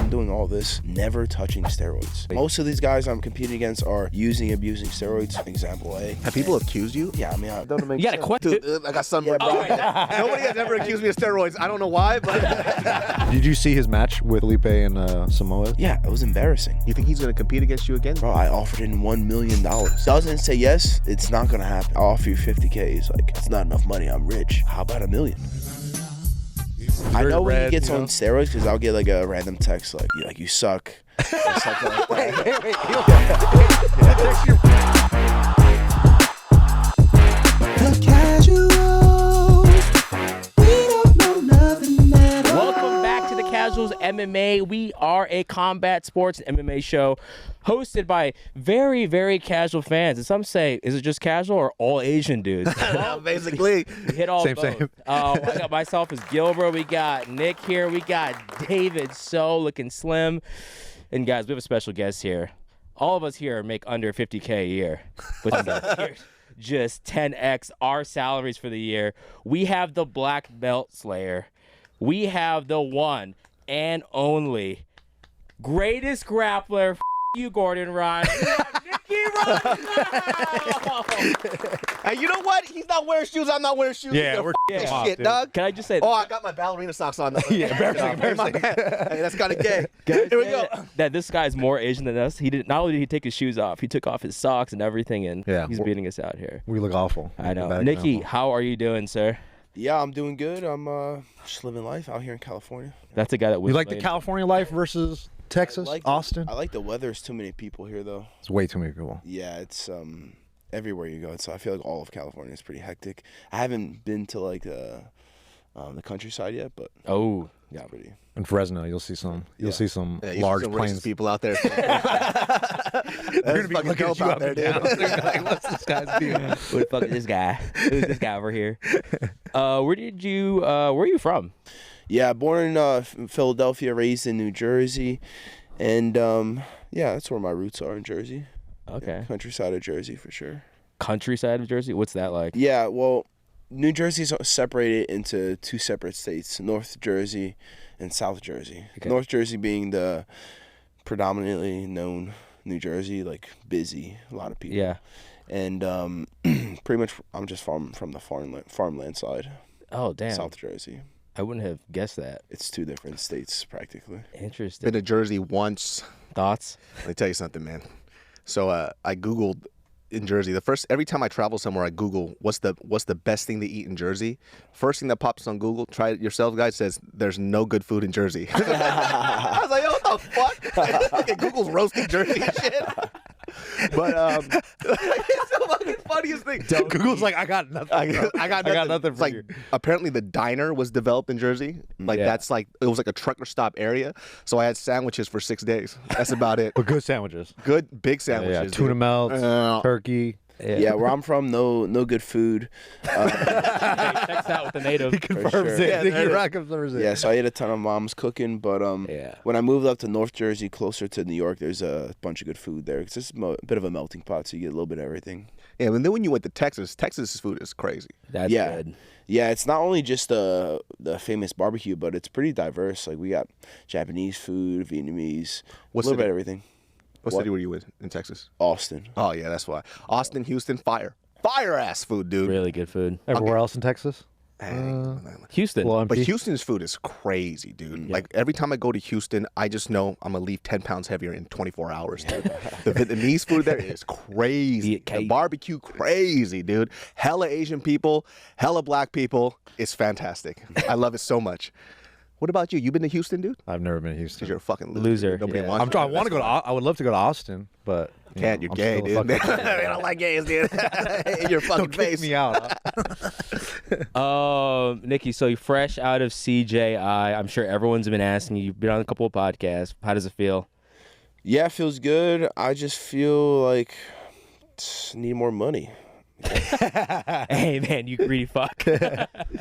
I'm doing all this, never touching steroids. Most of these guys I'm competing against are using, abusing steroids. Example A. Have people accused you? Yeah, I mean, I don't make You got a question? Dude, I got sunburned. Nobody has ever accused me of steroids. I don't know why, but... Did you see his match with Felipe and Samoa? Yeah, it was embarrassing. You think he's going to compete against you again? Bro, I offered him $1 million. Doesn't say yes, it's not gonna happen. I'll offer you 50K. He's like, it's not enough money, I'm rich. How about $1 million? I know when he gets on steroids because I'll get like a random text like you suck or something like that. Welcome back to the Casuals MMA. We are a combat sports and MMA show hosted by very, very casual fans. And some say, is it just casual or all Asian dudes? Well, basically. we hit all Same. I got myself as Gilbert. We got Nick here. We got David So looking slim. And guys, we have a special guest here. All of us here make under 50K a year. But here, just 10x our salaries for the year. We have the Black Belt Slayer. We have the one and only greatest grappler. You, Gordon Ryan. Nicky Rod. Hey, you know what? He's not wearing shoes. I'm not wearing shoes. Yeah, we're this shit, dog. Can I just say? Oh, I got my ballerina socks on. Yeah, embarrassing. Hey, that's kind of gay. Here we go. That this guy's more Asian than us. He didn't. Not only did he take his shoes off, he took off his socks and everything, and Yeah, he's beating us out here. We look awful. I know. Bad Nicky, example. how are you doing, sir? Yeah, I'm doing good. I'm just living life out here in California. That's a guy that we You like the California life versus Texas, Austin? I like the weather. There's too many people here though. It's way too many people. Yeah, it's everywhere you go. So I feel like all of California is pretty hectic. I haven't been to like the countryside yet, but Oh, yeah, pretty. In Fresno, you'll see some. You'll see some Yeah, you large see some planes. racist people out there. They're gonna be looking at you out up there, and dude. down. They're gonna be like, what's this guy's doing? who the fuck is this guy? Who's this guy over here? Where are you from? Yeah, born in Philadelphia, raised in New Jersey, and yeah, that's where my roots are in Jersey. Okay. Yeah, countryside of Jersey for sure. Countryside of Jersey? What's that like? Yeah, well, New Jersey's separated into two separate states, North Jersey and South Jersey. Okay. North Jersey being the predominantly known New Jersey, like busy, a lot of people. Yeah. And pretty much I'm just from the farmland side, Oh, damn. South Jersey. I wouldn't have guessed that. It's two different states practically. Interesting. Been to Jersey once. Thoughts? Let me tell you something, man. So I Googled in Jersey. Every time I travel somewhere, I Google what's the best thing to eat in Jersey. First thing that pops on Google, try it yourself, guys, says there's no good food in Jersey. I was like, yo, what the fuck? Okay, Google's roasting Jersey and shit. But it's the fucking funniest thing. Google's like, I got nothing. I got nothing for like, you. apparently the diner was developed in Jersey. Like Yeah. that's like it was like a trucker stop area. So I had sandwiches for 6 days. That's about it. But good sandwiches. Good big sandwiches. Yeah, tuna dude. melts, turkey. Yeah, where I'm from, no good food. Checks out with the native. Confirms sure. it. Yeah, Nicky there it Rod confirms it. Yeah, so I ate a ton of mom's cooking, but Yeah. when I moved up to North Jersey, closer to New York, there's a bunch of good food there. It's just a bit of a melting pot, so you get a little bit of everything. Yeah, and then when you went to Texas, Texas's food is crazy. That's Yeah. good. Yeah, it's not only just the famous barbecue, but it's pretty diverse. Like we got Japanese food, Vietnamese, What a little city? bit of everything. What What? city were you in Texas? Austin. Oh yeah, that's why. Austin, Houston, fire ass food, dude. Really good food. Everywhere else in Texas? Houston. Well, But MP? Houston's food is crazy, dude. Like every time I go to Houston, I just know I'm gonna leave 10 pounds heavier in 24 hours, dude. The Vietnamese food there is crazy. The barbecue, crazy, dude. Hella Asian people, hella black people. It's fantastic. I love it so much. What about you? You been to Houston, dude? I've never been to Houston. Because you're a fucking Loser, dude. Nobody yeah. wants I you. want to go to. I would love to go to Austin, but you Can't. know, You're I'm gay, still a dude. fucking- They don't like gays, dude. In your fucking Don't kick face. me out. Nicky, so you're fresh out of CJI. I'm sure everyone's been asking you. You've been on a couple of podcasts. How does it feel? Yeah, it feels good. I just feel like need more money. Hey man, you greedy fuck.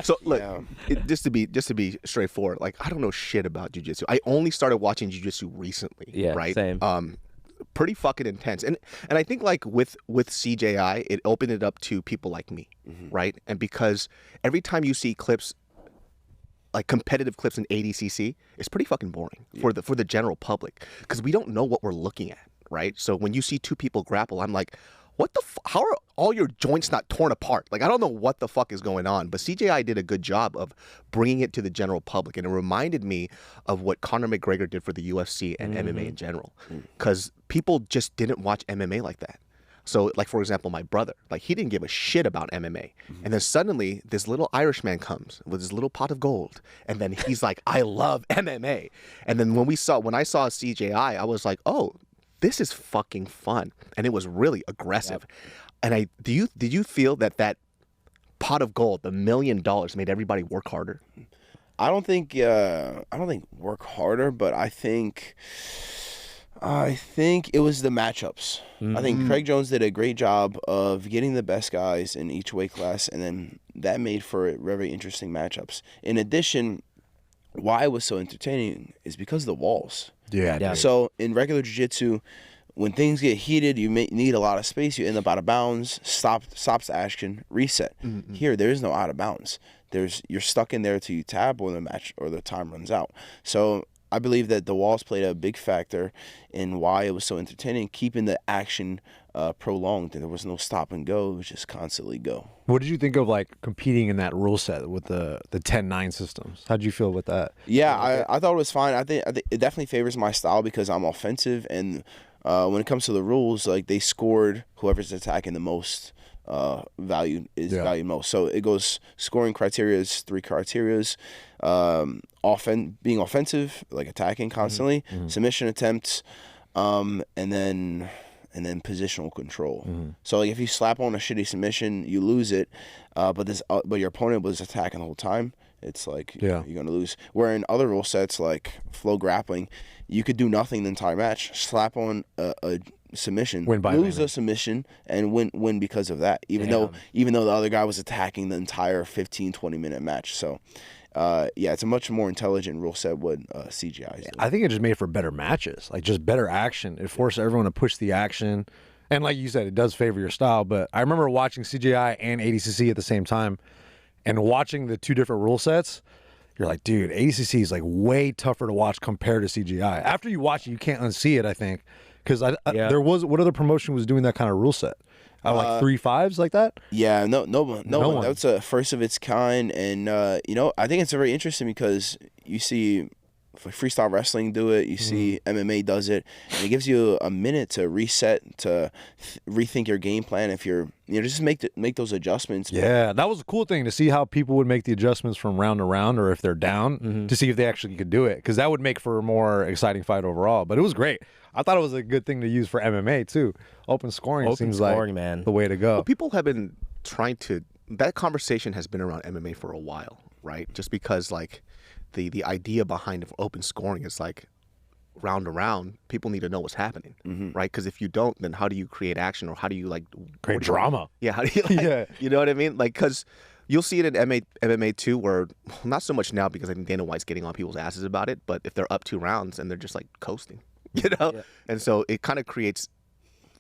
So look, Yeah. just to be straightforward, like I don't know shit about jiu-jitsu. I only started watching jiu-jitsu recently. Yeah, right. same. Pretty fucking intense, and I think like with CJI, it opened it up to people like me, right? And because every time you see clips, like competitive clips in ADCC, it's pretty fucking boring for the general public because we don't know what we're looking at, right? So when you see two people grapple, I'm like, what the how are all your joints not torn apart? Like, I don't know what the fuck is going on, but CJI did a good job of bringing it to the general public, and it reminded me of what Conor McGregor did for the UFC and MMA in general, because people just didn't watch MMA like that. So, like, for example, my brother, like, he didn't give a shit about MMA. And then suddenly, this little Irishman comes with his little pot of gold. And then he's like, I love MMA. And then when I saw CJI, I was like, oh, this is fucking fun. And it was really aggressive. Yep. And did you feel that pot of gold, the $1 million, made everybody work harder? I don't think work harder, but I think it was the matchups. I think Craig Jones did a great job of getting the best guys in each weight class, and then that made for very interesting matchups. In addition, why it was so entertaining is because of the walls. Yeah. So in regular jiu-jitsu, when things get heated, you may need a lot of space. You end up out of bounds, stops the action, reset. Here, there is no out of bounds. You're stuck in there till you tap or the match or the time runs out. So I believe that the walls played a big factor in why it was so entertaining, keeping the action prolonged. There was no stop and go. It was just constantly go. What did you think of like competing in that rule set with the 10-9 systems? How'd you feel with that? Yeah, I thought it was fine. I think it definitely favors my style because I'm offensive, and when it comes to the rules, like they scored whoever's attacking the most. Valued most. So it goes scoring criteria is 3 criterias. Being offensive, like attacking constantly, submission attempts, and then positional control. So like if you slap on a shitty submission, you lose it, but your opponent was attacking the whole time. It's like you're gonna lose. Where in other rule sets like flow grappling, you could do nothing the entire match, slap on a submission, lose a submission, and win because of that. Even though the other guy was attacking the entire 15-20 minute match. So it's a much more intelligent rule set what CGI is doing. I think it just made for better matches, like just better action. It forced everyone to push the action, and like you said, it does favor your style. But I remember watching CGI and ADCC at the same time, and watching the 2 different rule sets. You're like, dude, ADCC is like way tougher to watch compared to CGI. After you watch it, you can't unsee it, I think. Because there was, what other promotion was doing that kind of rule set? Like 3 5s like that? Yeah, no one. That's a first of its kind, and I think it's very interesting because you see freestyle wrestling do it, you see MMA does it, and it gives you a minute to reset, to rethink your game plan. If you're, just make those adjustments. Yeah, that was a cool thing to see how people would make the adjustments from round to round, or if they're down, to see if they actually could do it, because that would make for a more exciting fight overall. But it was great. I thought it was a good thing to use for MMA too. Open scoring seems like the way to go. Well, people have been trying to. That conversation has been around MMA for a while, right? Just because like the idea behind open scoring is like round to round, people need to know what's happening, right? Because if you don't, then how do you create action, or how do you like create drama? Yeah, how do you you know what I mean? Like, because you'll see it in MMA too, where not so much now because I think Dana White's getting on people's asses about it, but if they're up 2 rounds and they're just like coasting, and so it kind of creates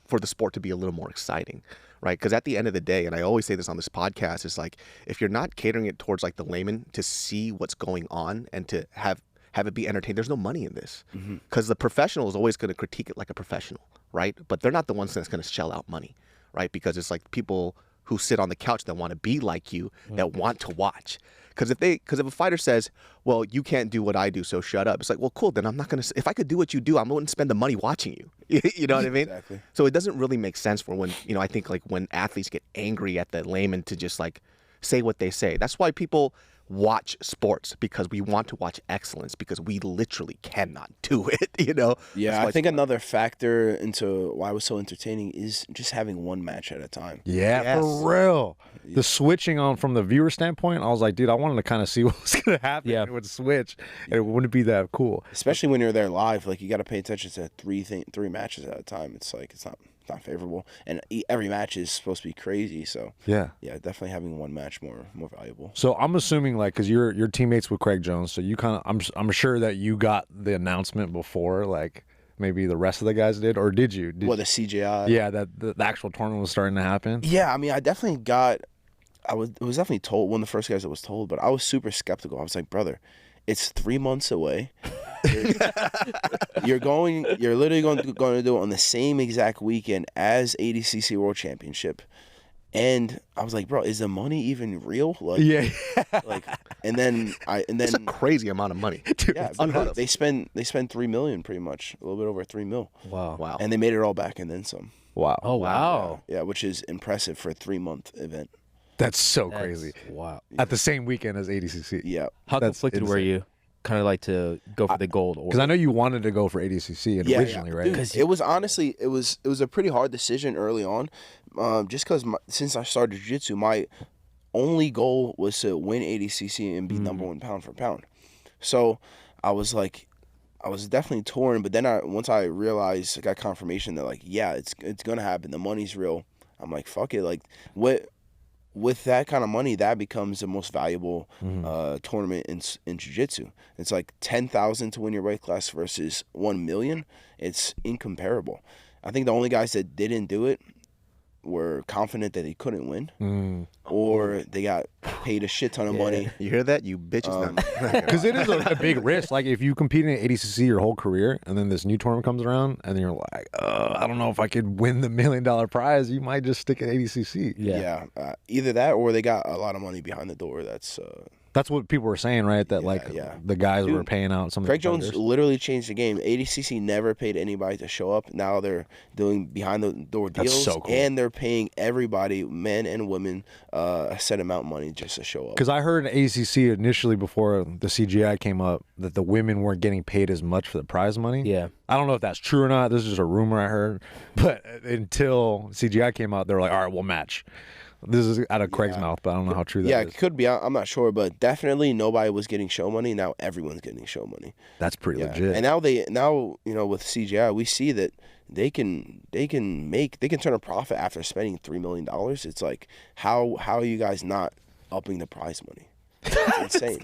for the sport to be a little more exciting, right? Because at the end of the day, and I always say this on this podcast, is like if you're not catering it towards like the layman to see what's going on and to have it be entertained, there's no money in this. Because the professional is always going to critique it like a professional, right? But they're not the ones that's going to shell out money, right? Because it's like people who sit on the couch that want to be like you, that want to watch. Because if a fighter says, well, you can't do what I do, so shut up. It's like, well, cool, then I'm not going to, if I could do what you do, I wouldn't spend the money watching you. You know what I mean? Exactly. So it doesn't really make sense for when, I think like when athletes get angry at the layman to just like say what they say. That's why people watch sports, because we want to watch excellence, because we literally cannot do it, Yeah, I think another factor into why it was so entertaining is just having one match at a time. Yeah, for real. The switching on from the viewer standpoint, I was like, dude, I wanted to kind of see what was going to happen. It would switch, and it wouldn't be that cool. Especially when you're there live, like you got to pay attention to three matches at a time. It's like it's not favorable, and every match is supposed to be crazy. So yeah, definitely having one match more valuable. So I'm assuming, like, because you're teammates with Craig Jones, so you kind of, I'm sure that you got the announcement before, like maybe the rest of the guys did, or did you? The CJI? Yeah, that the actual tournament was starting to happen. Yeah, I mean, I definitely got. it was definitely told, one of the first guys that was told, but I was super skeptical. I was like, brother, it's 3 months away. You're literally going to do it on the same exact weekend as ADCC World Championship. And I was like, bro, is the money even real? Like, Yeah. like, and then It's a crazy amount of money. Dude, yeah, it's unheard of. they spend $3 million pretty much, a little bit over $3 million, Wow. and they made it all back and then some. wow. Oh, wow. Yeah, which is impressive for a 3-month event. That's so That's crazy. Wow. At the same weekend as ADCC. Yeah. How That's conflicted were insane. you? Kind of like to go for the gold, Because I know you wanted to go for ADCC originally, right? Dude, it was honestly, it was a pretty hard decision early on, just because since I started jiu-jitsu, my only goal was to win ADCC and be number one pound for pound. So I was definitely torn, but then once I realized, I got confirmation that like, yeah, it's gonna happen. The money's real. I'm like, fuck it. Like, with that kind of money, that becomes the most valuable tournament in jiu-jitsu. It's like 10,000 to win your weight class versus 1 million. It's incomparable. I think the only guys that didn't do it were confident that they couldn't win, or they got paid a shit ton of money. You hear that, you bitches? Because it is a big risk. Like if you compete in ADCC your whole career, and then this new tournament comes around, and then you're like, I don't know if I could win the $1 million prize. You might just stick at ADCC. Yeah. Either that or they got a lot of money behind the door. That's what people were saying, right? That the guys were paying out some. Craig of the Jones literally changed the game. ADCC never paid anybody to show up. Now they're doing behind the door That's deals, so cool. and they're paying everybody, men and women, a set amount of money just to show up. Because I heard in ADCC initially before the CGI came up that the women weren't getting paid as much for the prize money. Yeah. I don't know if that's true or not. This is just a rumor I heard. But until CGI came out, they were like, all right, we'll match. This is out of Craig's mouth, but I don't know how true that is. Yeah, it could be. I'm not sure, but definitely nobody was getting show money. Now everyone's getting show money. That's pretty Yeah. legit. And now with CGI, we see that they can turn a profit after spending $3 million. It's like how are you guys not upping the prize money? It's insane.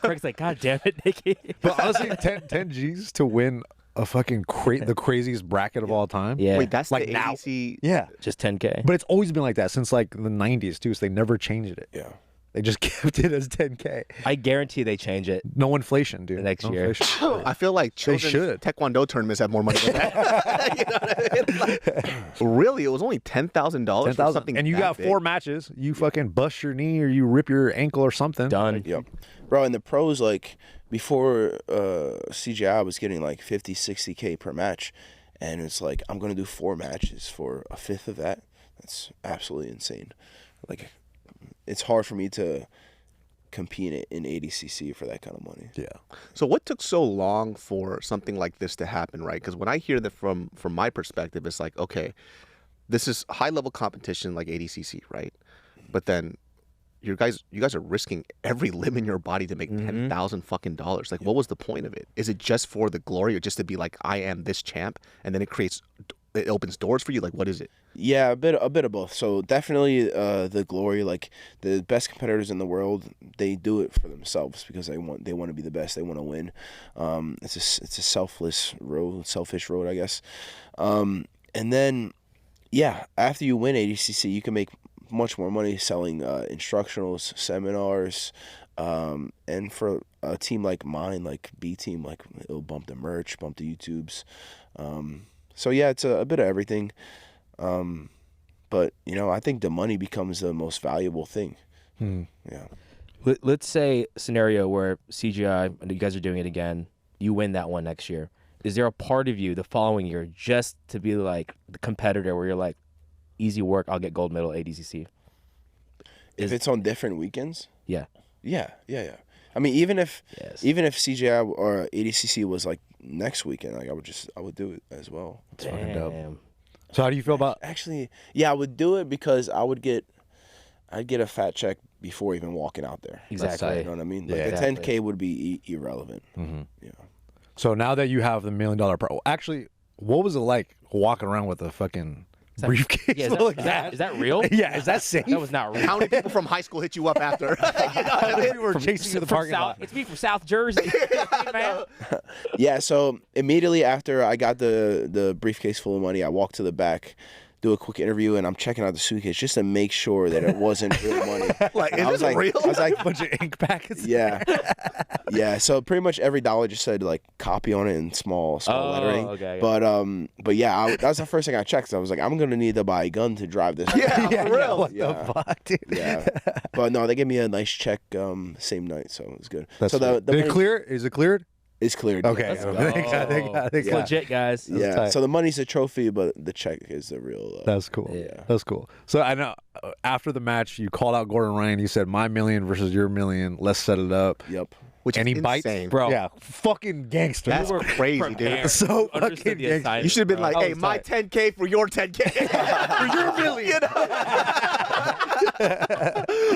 Craig's like, God damn it, Nicky. But honestly, 10 G's to win a fucking the craziest bracket of all time. Yeah. Wait, that's Like the now. ADC. Yeah. Just 10K. But it's always been like that since like the 90s too, so they never changed it. Yeah. They just kept it as 10K. I guarantee they change it. No inflation, dude. Next No year. inflation. I feel like children's should. Taekwondo tournaments have more money than that. You know what I mean? Like, really, it was only $10,000 for something. And you that got big? 4 matches. You fucking bust your knee or you rip your ankle or something. Done. Yep. Bro, and the pros, like, before CGI, I was getting like 50, 60K per match. And it's like, I'm going to do 4 matches for a fifth of that. That's absolutely insane. Like, it's hard for me to compete in ADCC for that kind of money. Yeah. So what took so long for something like this to happen, right? Because when I hear that from my perspective, it's like, okay, this is high level competition like ADCC, right? But then you guys are risking every limb in your body to make $10,000 fucking dollars. Like, what was the point of it? Is it just for the glory, or just to be like, I am this champ, and then it opens doors for you? Like, what is it? Yeah, a bit of both. So definitely the glory, like the best competitors in the world, they do it for themselves because they want to be the best. They want to win. It's a selfish road, I guess. And then, yeah, after you win ADCC, you can make much more money selling instructionals, seminars, and for a team like mine, like B team, like it'll bump the merch, bump the YouTubes. So yeah, it's a bit of everything. But I think the money becomes the most valuable thing. Yeah. Let's say a scenario where CGI, and you guys are doing it again, you win that one next year. Is there a part of you the following year just to be like the competitor where you're like, easy work, I'll get gold medal ADCC? If it's on different weekends? Yeah. Yeah. I mean, even if Yes. CGI or ADCC was like next weekend, like I would do it as well. Damn. So how do you feel about Actually, yeah, I would do it because I'd get a fat check before even walking out there. Exactly. You know what I mean? Like Yeah. the Exactly. 10K would be irrelevant. Yeah. So now that you have the $1 million actually, what was it like walking around with a fucking briefcase? Yeah, full of is that real? Yeah, is that safe? That was not real. How many people from high school hit you up after? You know what I mean? We were chasing you in the From parking lot. It's me from South Jersey. Man. Yeah, so immediately after I got the briefcase full of money, I walked to the back do a quick interview, and I'm checking out the suitcase just to make sure that it wasn't real money. Like, is I was this like, real? I was like, A bunch of ink packets. yeah, yeah. So pretty much every dollar just said like copy on it in small lettering. Okay. But yeah, that was the first thing I checked. So I was like, I'm gonna need to buy a gun to drive this. Yeah, for real. What Yeah. the fuck, dude? Yeah, but no, they gave me a nice check same night, so it was good. That's so the Did it money clear? Is it cleared? is cleared. Okay. Let's okay. go. I think It's legit, guys. Yeah. tight. So the money's a trophy, but the check is the real. That's cool. Yeah. That's cool. So I know after the match, you called out Gordon Ryan. You said, "My million versus your million. Let's set it up." Yep. Which And is he bites, insane. Bro. Yeah, fucking gangster. That's were crazy, dude. prepared. So You understood fucking the gangster. assignment, You should have been bro. like, hey, my 10K for your 10K. For your million. You know?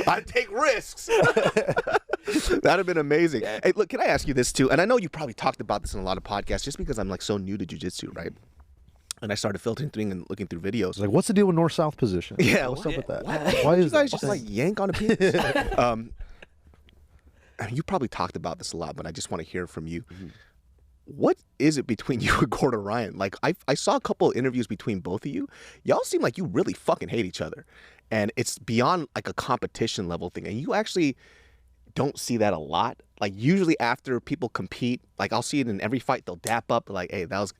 I take risks. That'd have been amazing. Hey, look, can I ask you this too? And I know you probably talked about this in a lot of podcasts just because I'm like so new to jiu-jitsu, right? And I started filtering through and looking through videos. Like, what's the deal with north-south position? Yeah, what's up with that? Why Why you is guys that? just like yank on a penis? I mean, you probably talked about this a lot, but I just want to hear from you. What is it between you and Gordon Ryan? Like, I saw a couple of interviews between both of you. Y'all seem like you really fucking hate each other. And it's beyond like a competition level thing. And you actually don't see that a lot. Like, usually after people compete, like I'll see it in every fight, they'll dap up like, hey, that was,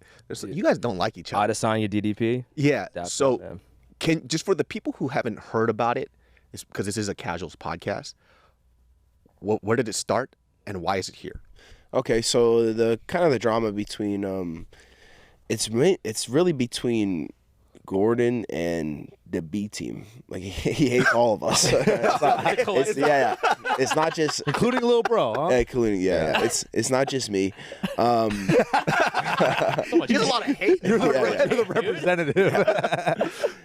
you guys don't like each other. Adesanya DDP. Yeah. That's So it, man. can, just for the people who haven't heard about it, because this is a casuals podcast, where did it start and why is it here? Okay, so the kind of the drama between it's really between Gordon and the B team. Like he hates all of us. It's not just Including little bro, huh? including It's not just me. There's a lot of hate. You're the representative.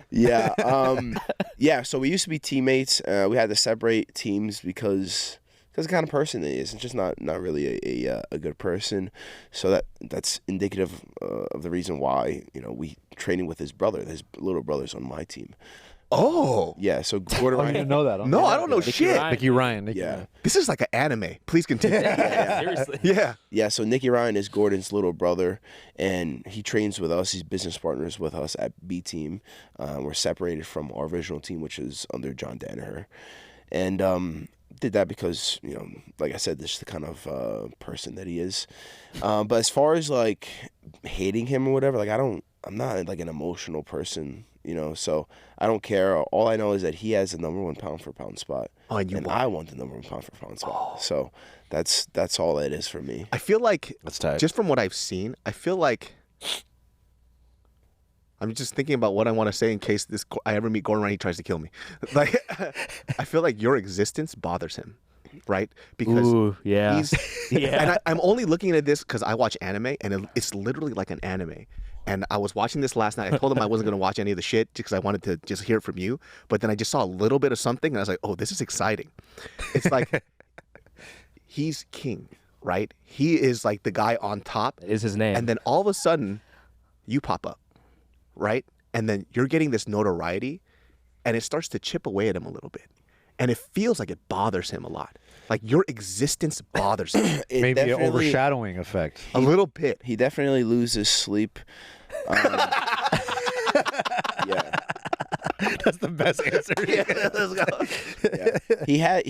Yeah. So we used to be teammates. We had to separate teams because the kind of person he is. It's just not really a good person. So that's indicative of the reason why we training with his brother. His little brother's on my team. Oh. Yeah. So Gordon Oh, you Ryan. didn't know that, huh? No, I don't know shit. Ryan. Nicky Ryan. Yeah. This is like an anime. Please continue. Seriously. Yeah. Yeah, so Nicky Ryan is Gordon's little brother, and he trains with us. He's business partners with us at B Team. We're separated from our original team, which is under John Danaher. And did that because, like I said, this is the kind of person that he is. But as far as, like, hating him or whatever, like, I'm not, like, an emotional person, so I don't care. All I know is that he has the #1 pound-for-pound spot. Oh, and you want. I want the #1 pound-for-pound spot. So that's all it is for me. I feel like, That's tight. just from what I've seen, I feel like, I'm just thinking about what I want to say in case I ever meet Gordon Ryan, he tries to kill me. Like, I feel like your existence bothers him, right? Because Ooh, yeah. he's, Yeah. and I'm only looking at this because I watch anime, and it's literally like an anime. And I was watching this last night. I told him I wasn't going to watch any of the shit because I wanted to just hear it from you. But then I just saw a little bit of something, and I was like, oh, this is exciting. It's like, he's king, right? He is like the guy on top. Is his name. And then all of a sudden, you pop up, right? And then you're getting this notoriety, and it starts to chip away at him a little bit. And it feels like it bothers him a lot. Like, your existence bothers him It Maybe an definitely- overshadowing effect. a little bit. He definitely loses sleep. Yeah. That's the best answer. Yeah.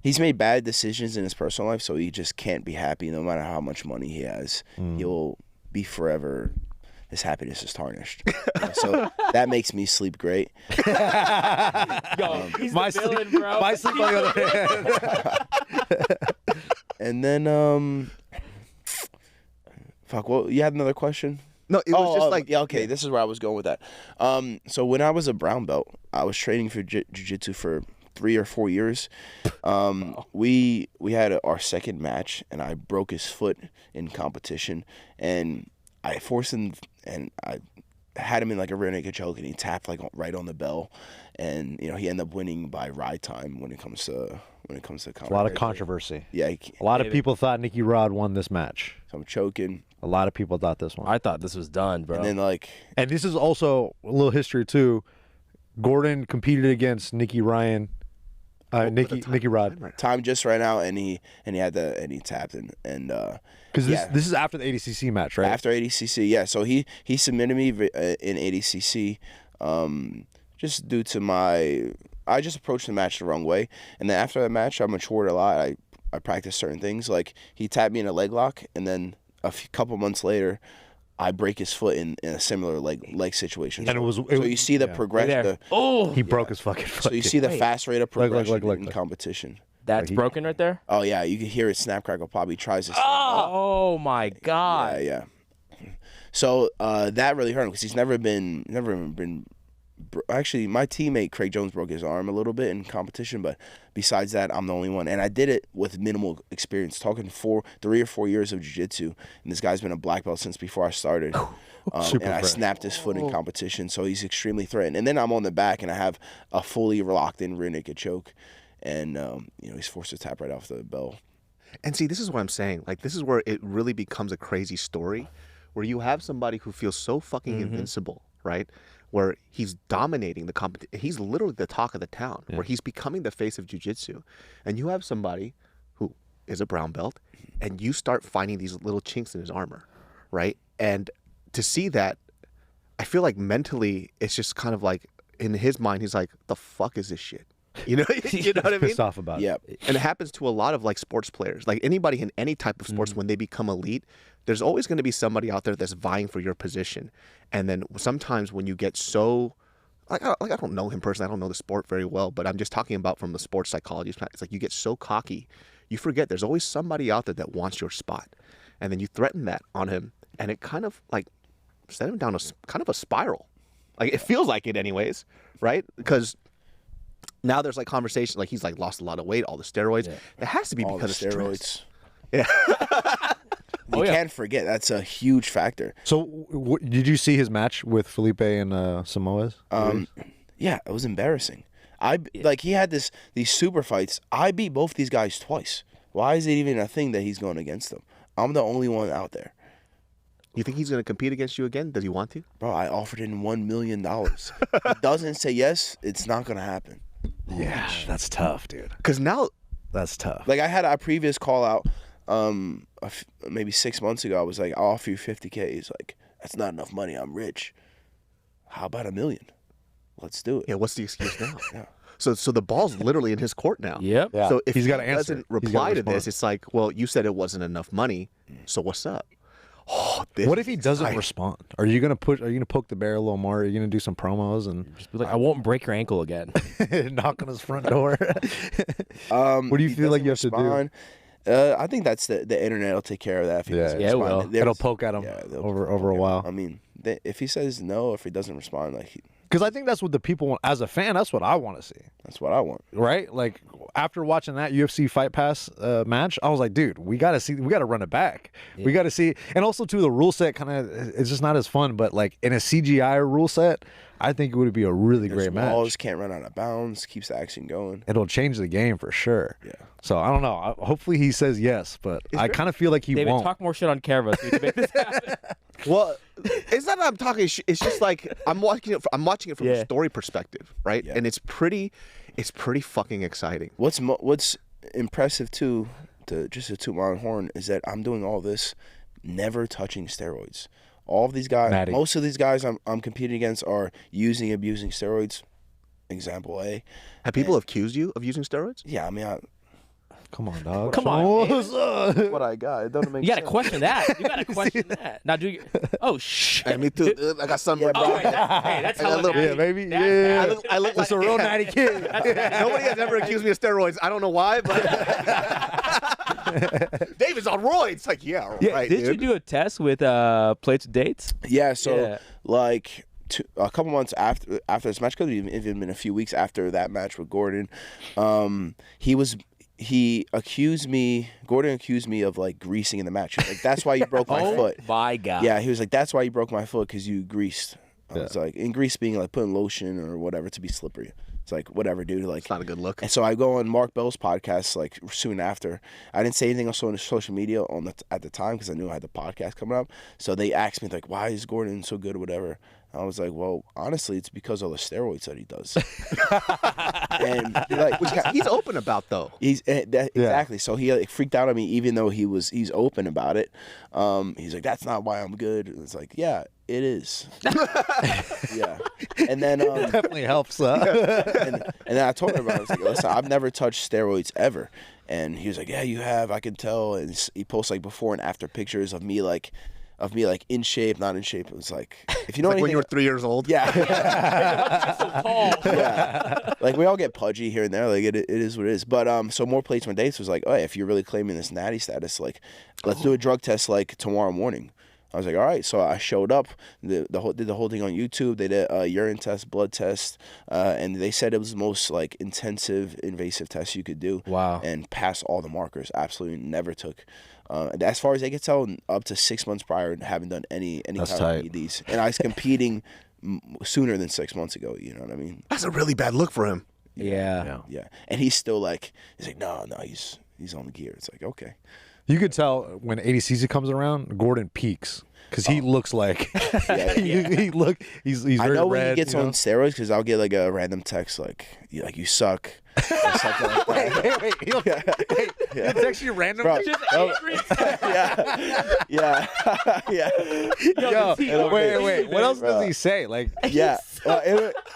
He's made bad decisions in his personal life, so he just can't be happy no matter how much money he has. He'll be forever, his happiness is tarnished. So that makes me sleep great. Yo, he's My the villain, bro. My sleep on the other hand. And then fuck, well, you had another question? No, it was just like, yeah, okay, this is where I was going with that. So when I was a brown belt, I was training for jiu-jitsu for 3 or 4 years. We had our second match, and I broke his foot in competition, and I forced him, and I had him in like a rear naked choke, and he tapped like right on the bell, and he ended up winning by ride time when it comes to A lot of controversy. Yeah, A lot of people thought Nicky Rod won this match. so I'm choking, A lot of people thought this one. I thought this was done, bro. and then like And this is also a little history too. Gordon competed against Nicky Ryan, Nicky Rod, time just right now, and he tapped and because yeah. this is after the ADCC match, right? After ADCC, yeah. So he submitted me in ADCC. just due to I just approached the match the wrong way. And then after that match, I matured a lot. I practiced certain things. Like, he tapped me in a leg lock, and then couple months later, I break his foot in a similar leg situation. And so you see the progression. He broke his fucking foot. So you see the fast rate of progression in competition. That's broken right there? Oh, yeah. You can hear it snap, crackle, pop. He tries to stand up. Oh, my God. Yeah. So that really hurt him because he's never been. Actually, my teammate Craig Jones broke his arm a little bit in competition, but besides that, I'm the only one. And I did it with minimal experience, talking 3 or 4 years of jiu-jitsu. And this guy's been a black belt since before I started. And I snapped his foot in competition, so he's extremely threatened. And then I'm on the back, and I have a fully locked-in rear naked choke. And, he's forced to tap right off the bell. And see, this is what I'm saying. Like, this is where it really becomes a crazy story, where you have somebody who feels so fucking invincible, right? Where he's dominating the competition. He's literally the talk of the town, where he's becoming the face of jiu-jitsu. And you have somebody who is a brown belt, and you start finding these little chinks in his armor, right? And to see that, I feel like mentally, it's just kind of like, in his mind, he's like, the fuck is this shit? You know what I mean? Pissed off about it. And it happens to a lot of like sports players. Like anybody in any type of sports, when they become elite, there's always going to be somebody out there that's vying for your position. And then sometimes when you get so, I don't know him personally, I don't know the sport very well, but I'm just talking about from the sports psychology. It's like you get so cocky, you forget there's always somebody out there that wants your spot. And then you threaten that on him, and it kind of like set him down kind of a spiral. Like it feels like it anyways, right? Because now there's like conversation, like he's like lost a lot of weight, all the steroids. Yeah. It has to be all because the of steroids. Stress. Yeah. You can't forget. That's a huge factor. So did you see his match with Felipe and Samoas? Yeah, it was embarrassing. Like he had these super fights. I beat both these guys twice. Why is it even a thing that he's going against them? I'm the only one out there. You think he's going to compete against you again? Does he want to? Bro, I offered him $1 million. If he doesn't say yes, it's not going to happen. Yeah, that's tough, dude. Because now that's tough. Like I had a previous call out maybe 6 months ago. I was like, I'll offer you $50K. He's like, that's not enough money. I'm rich. How about $1 million? Let's do it. Yeah, what's the excuse now? Yeah. So the ball's literally in his court now. Yep. Yeah. So if he's got to he answer. doesn't reply to this, it's like, well, you said it wasn't enough money, so what's up? Oh, what if he doesn't respond? Are you gonna poke the bear a little more? Are you gonna do some promos and just be like, I won't break your ankle again? Knock on his front door. What do you feel like you have to do? I think that's the internet will take care of that. If he doesn't it respond. will. It'll poke at him over a while. I mean, if he says no, if he doesn't respond, like. Because I think that's what the people want. As a fan, that's what I want to see. That's what I want. Right? Like, after watching that UFC Fight Pass match, I was like, dude, we got to run it back. Yeah. We got to see. And also, too, the rule set kind of, it's just not as fun. But, like, in a CGI rule set, I think it would be a really great match. Walls can't run out of bounds, keeps the action going. It'll change the game for sure. Yeah. So, I don't know. Hopefully he says yes, but I kind of feel like he David, won't. Talk more shit on camera so we can make this happen. Well, it's not that I'm talking. It's just like I'm watching it from a story perspective, right? Yeah. And it's pretty fucking exciting. What's impressive too, to toot my own horn, is that I'm doing all this, never touching steroids. All of these guys, most of these guys I'm competing against are abusing steroids. Example A. Have people accused you of using steroids? Yeah, I mean, come on, dog. Come on. What I got, it doesn't make sense. You got to question that. You got to question that. Now do your. Oh shit. Hey, me too. I got something. Yeah, bro. That's how natty. Yeah, baby. That's I look like a real natty kid. Nobody has ever accused me of steroids. I don't know why, but David's on roids. Like, right. Did you do a test with plates of dates? Yeah. So like. A couple months after this match, because it had been a few weeks after that match with Gordon, Gordon accused me of like greasing in the match. He was like, that's why you broke my foot. Oh my God. Yeah, he was like, that's why you broke my foot, because you greased. I was like, and grease being like putting lotion or whatever to be slippery. It's like, whatever, dude. Like, it's not a good look. And so I go on Mark Bell's podcast like soon after. I didn't say anything else on social media at the time because I knew I had the podcast coming up. So they asked me like, why is Gordon so good or whatever? I was like, well, honestly, it's because of the steroids that he does. And like, Which he's open about, though. Exactly. So he like, freaked out on me, even though he's open about it. He's like, that's not why I'm good. And it's like, yeah, it is. Yeah. And then Definitely helps. and then I told him about it. I was like, listen, I've never touched steroids ever. And he was like, yeah, you have. I can tell. And he posts like before and after pictures of me like in shape, not in shape. It was like, if you know Like anything, when you were 3 years old. yeah. So tall. Yeah. Like we all get pudgy here and there. Like it is what it is. But so more plates, more dates was like, oh, if you're really claiming this natty status, like let's do a drug test like tomorrow morning. I was like, all right. So I showed up, did the whole thing on YouTube. They did a urine test, blood test, and they said it was the most like intensive, invasive test you could do. Wow. And passed all the markers. Absolutely never took. As far as they could tell, up to 6 months prior, haven't done any kind of PEDs. And I was competing sooner than 6 months ago. You know what I mean? That's a really bad look for him. Yeah. Yeah. And he's still like, no, he's on the gear. It's like, okay. You could tell when ADCC comes around, Gordon peaks because he looks like he's very I know when red, he gets on steroids because I'll get like a random text like you suck. Or something like that. Wait, he'll text you random. Bro, Just angry. yeah. Yo, wait. What else does he say? Like, Yeah,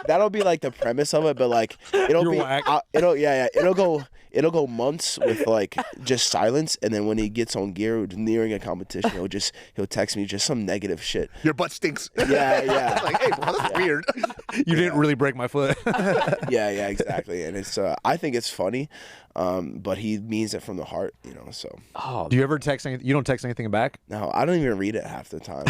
that'll be like the premise of it, but like it'll You're be, whack. it'll go months with like just silence, and then when he gets on gear nearing a competition, he'll text me just some negative shit. Your butt stinks. Yeah. Like, hey, bro, that's weird. you didn't really break my foot. Yeah, exactly, and it's I think it's funny, but he means it from the heart, So Do you ever text anything? You don't text anything back? no, I don't even read it half the time,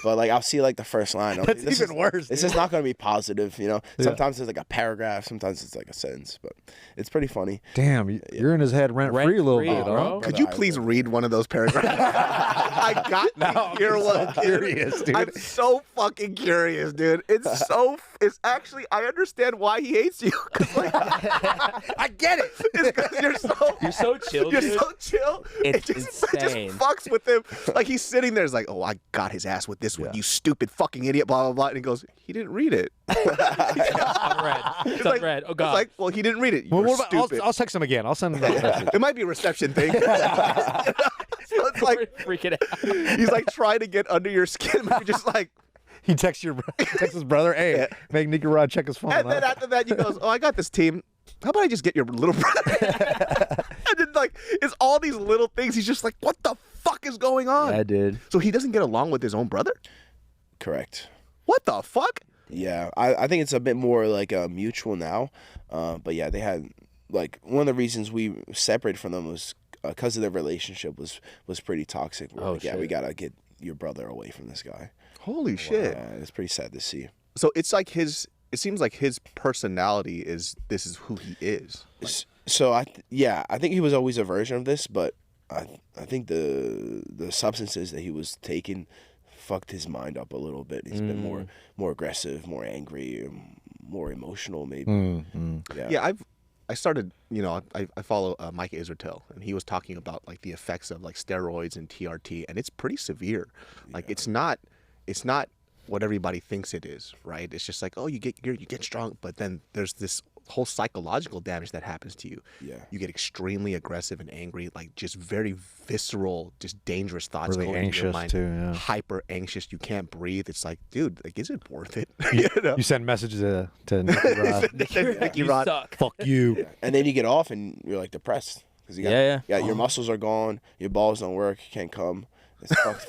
but like I'll see like the first line. I'm That's like, even worse. This is not going to be positive, Sometimes it's like a paragraph, sometimes it's like a sentence, but it's pretty funny. Damn, you're in his head rent free a little Rent-free, bit, bro. huh? Could you please read one of those paragraphs? I got to hear one. Curious, dude. I'm so fucking curious, dude. It's actually, I understand why he hates you. 'Cause, like, I get it. it's because You're so chill, You're dude. so chill. It's it just insane. fucks with him. Like he's sitting there, it's like, oh, I got his ass with this one, you stupid fucking idiot, blah, blah, blah. And he goes, he didn't read it. Unread. It's like, unread. Oh, It's God. like, well, he didn't read it. Well, You're what about, stupid. I'll text him again. I'll send him that message. It might be a reception thing. So it's like, Freaking out. he's like trying to get under your skin, but you're just like, He texts his brother, hey, make Nicky Rod check his phone. and then after that, he goes, oh, I got this team. How about I just get your little brother? And then like, it's all these little things. He's just like, what the fuck is going on? I did. So he doesn't get along with his own brother? Correct. What the fuck? Yeah, I think it's a bit more like mutual now, but yeah, they had like one of the reasons we separated from them was because of their relationship was pretty toxic. We're like, yeah, we gotta get your brother away from this guy. Holy shit. Yeah, it's pretty sad to see. So it's like it seems like his personality this is who he is. So I think he was always a version of this, but I think the substances that he was taking fucked his mind up a little bit. He's been more aggressive, more angry, more emotional maybe. Yeah, I started, I follow Mike Israel, and he was talking about like the effects of like steroids and TRT, and it's pretty severe. Like it's not what everybody thinks it is, right? It's just like, oh, you get strong, but then there's this whole psychological damage that happens to you. Yeah. You get extremely aggressive and angry, like just very visceral, just dangerous thoughts Really going through your anxious mind. too, yeah. Hyper anxious, you can't breathe. It's like, dude, like, is it worth it? You send messages to Nicky Rod. Nicky You Rod. suck. Fuck you. And then you get off and you're like depressed because your muscles are gone, your balls don't work, you can't come. It's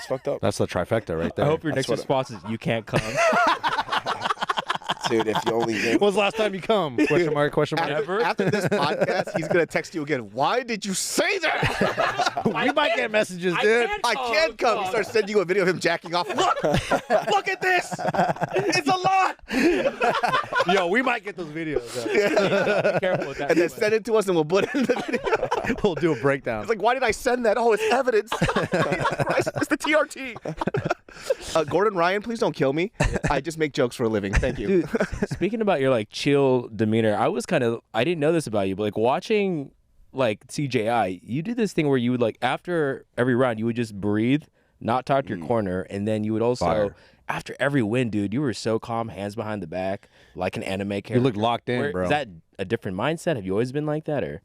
fucked up. That's the trifecta right I there. hope your That's next response is you can't come. Dude, if you only knew. When's the last time you come? Question mark, question mark. After this podcast, he's gonna text you again. Why did you say that? We might get messages, dude. I can't come. He starts sending you a video of him jacking off. Look at this. It's a lot. Yo, we might get those videos. Be careful with that. And then send it to us, and we'll put it in the video. We'll do a breakdown. It's like, why did I send that? Oh, it's evidence. It's the TRT. Gordon Ryan, please don't kill me. I just make jokes for a living. Thank you. Dude, speaking about your like chill demeanor, I didn't know this about you, but like watching like CJI, you do this thing where you would like after every round you would just breathe, not talk to your corner, and then you would also Fire. after every win, dude, you were so calm, hands behind the back, like an anime character. You look locked in, bro. Is that a different mindset? Have you always been like that, or?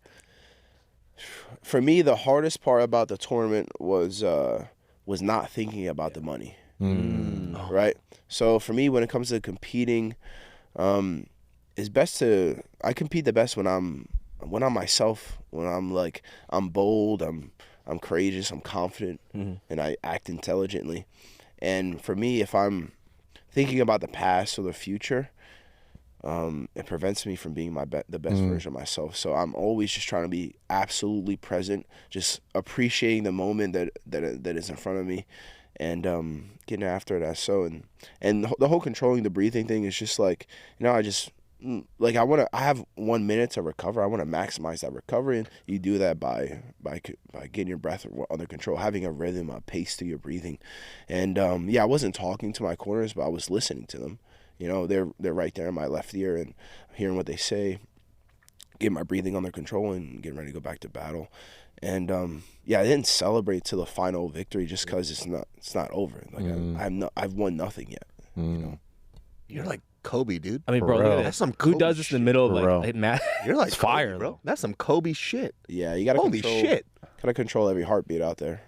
For me, the hardest part about the tournament was not thinking about the money. Right? So for me, when it comes to competing, it's best I compete the best when I'm myself, when I'm bold, I'm courageous, I'm confident, and I act intelligently. And for me, if I'm thinking about the past or the future, it prevents me from being the best version of myself. So I'm always just trying to be absolutely present, just appreciating the moment that is in front of me, and getting after it as so. And the whole controlling the breathing thing is just like, I have 1 minute to recover. I want to maximize that recovery, and you do that by getting your breath under control, having a rhythm, a pace to your breathing. And I wasn't talking to my corners, but I was listening to them. They're right there in my left ear, and hearing what they say, getting my breathing under control, and getting ready to go back to battle. And I didn't celebrate till the final victory just because it's not over. Like I've won nothing yet. You're like Kobe, dude. I mean, bro, look at That's this. some Who Kobe does this in the middle of like Matt? You're like It's fire, Kobe, bro. though. That's some Kobe shit. Yeah, you gotta Holy control, shit. Gotta control every heartbeat out there.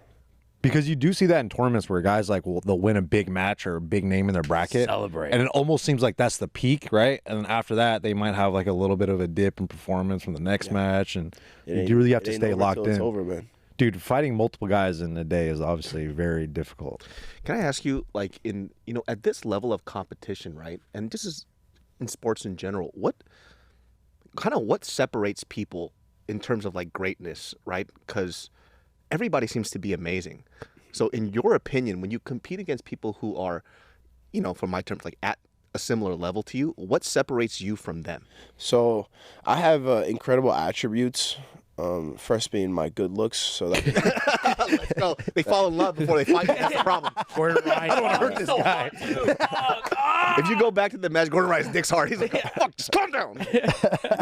Because you do see that in tournaments where guys they'll win a big match or a big name in their bracket, Celebrate. and it almost seems like that's the peak, right? And then after that, they might have like a little bit of a dip in performance from the next match, and you really have to stay locked in. It's over, man. Dude, fighting multiple guys in a day is obviously very difficult. Can I ask you, like, at this level of competition, right? And this is in sports in general. What separates people in terms of like greatness, right? Because everybody seems to be amazing. So in your opinion, when you compete against people who are, from my terms, like at a similar level to you, what separates you from them? So I have incredible attributes. First being my good looks, so that Let's go. They fall in love before they fight. That's the problem. Gordon Ryan. I don't want to hurt this guy. If you go back to the match, Gordon Ryan's dick's hard. He's like, fuck, just calm down.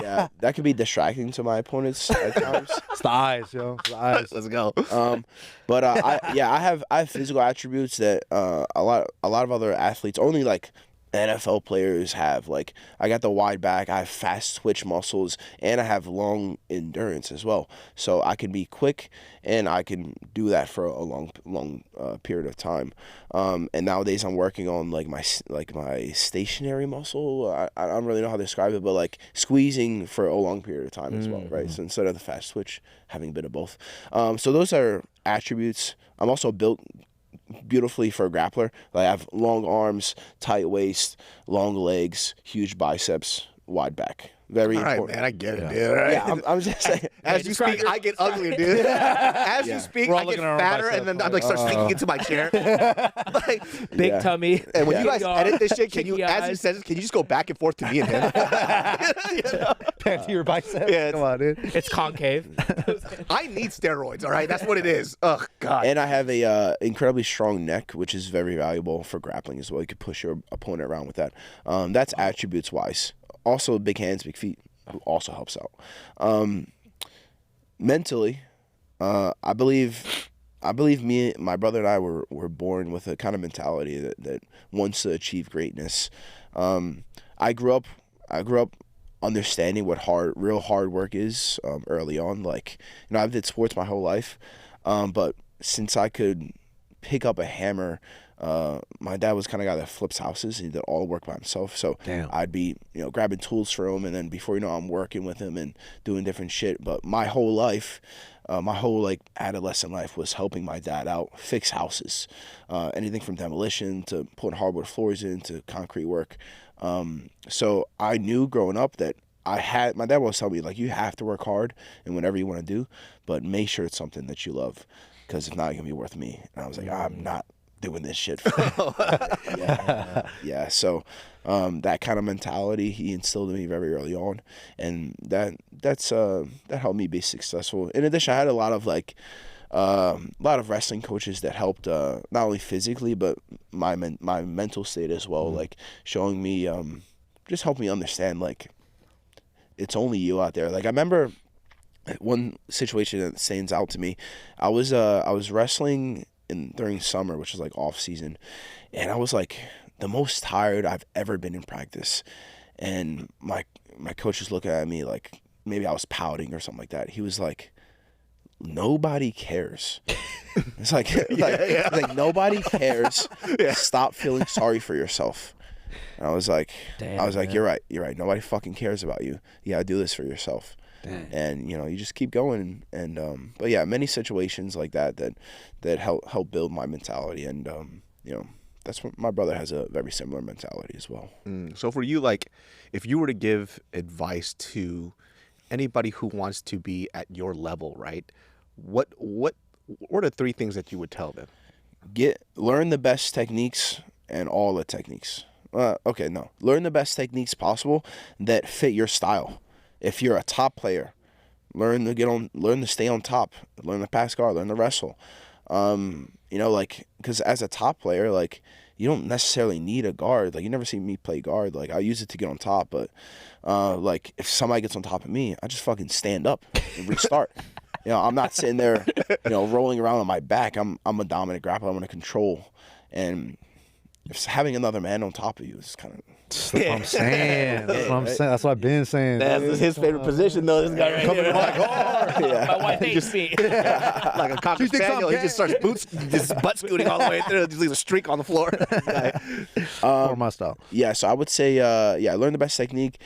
yeah, that could be distracting to my opponents at times. It's the eyes, yo. It's the eyes. Let's go. But I have physical attributes that a lot of other athletes, only like NFL players have. Like, I got the wide back, I have fast twitch muscles, and I have long endurance as well. So I can be quick, and I can do that for a long period of time. And nowadays I'm working on like my stationary muscle. I don't really know how to describe it, but like squeezing for a long period of time as well, right? So instead of the fast twitch, having a bit of both. So those are attributes. I'm also built beautifully for a grappler. Like, I have long arms, tight waist, long legs, huge biceps, wide back. Very All right, important. man, I get it, dude. Right? Yeah, I'm just saying. As you speak, I get uglier, dude. As you speak, I get fatter, and then I'm like start sinking into my chair. Like, Big tummy. and when you guys Big edit this shit, cheeky as he eyes. says it, can you just go back and forth to me and him? Pant to your biceps. Yeah, Come on, dude. It's concave. I need steroids, all right? That's what it is. Ugh, God. And I have a incredibly strong neck, which is very valuable for grappling as well. You could push your opponent around with that. That's attributes-wise. Also, big hands, big feet also helps out. Mentally, I believe my brother and I were born with a kind of mentality that wants to achieve greatness. I grew up understanding what real hard work is early on. Like, I've did sports my whole life, but since I could pick up a hammer, my dad was kind of guy that flips houses. He did all the work by himself. So I'd be, grabbing tools for him, and then before you know, I'm working with him and doing different shit. But my whole life, my whole like adolescent life was helping my dad out, fix houses, anything from demolition to putting hardwood floors in to concrete work. So I knew growing up that my dad was telling me, like, you have to work hard and whatever you want to do, but make sure it's something that you love, because if not, it's gonna be worth me. And I was like, I'm not doing this shit for yeah. So that kind of mentality he instilled in me very early on, and that helped me be successful. In addition, I had a lot of wrestling coaches that helped not only physically but my mental state as well, like showing me, just helped me understand, like, it's only you out there. Like, I remember one situation that stands out to me. I was wrestling during summer, which is like off season, and I was like the most tired I've ever been in practice, and my coach was looking at me like maybe I was pouting or something like that. He was like, nobody cares. It's like, like nobody cares. Stop feeling sorry for yourself. And I was like, Damn, you're right. Nobody fucking cares about you. You gotta do this for yourself. Damn. And you just keep going. And but yeah, many situations like that help build my mentality. And that's what my brother has, a very similar mentality as well. So for you, like, if you were to give advice to anybody who wants to be at your level, right? What are the 3 things that you would tell them? Learn the best techniques and all the techniques. Learn the best techniques possible that fit your style. If you're a top player, learn to stay on top, learn to pass guard, learn to wrestle. Because as a top player, like, you don't necessarily need a guard. Like, you never see me play guard. Like, I use it to get on top, but like, if somebody gets on top of me, I just fucking stand up and restart. I'm not sitting there, rolling around on my back. I'm a dominant grappler. I'm going to control. And if having another man on top of you is kind of... That's what I'm saying. That's what I've been saying. That's his favorite position, though. This guy right Coming here. like hard. My wife hates me. Like a cocker spaniel. He just starts butt scooting all the way through. Just leaves a streak on the floor. Or my style. Yeah, so I would say, learn the best technique.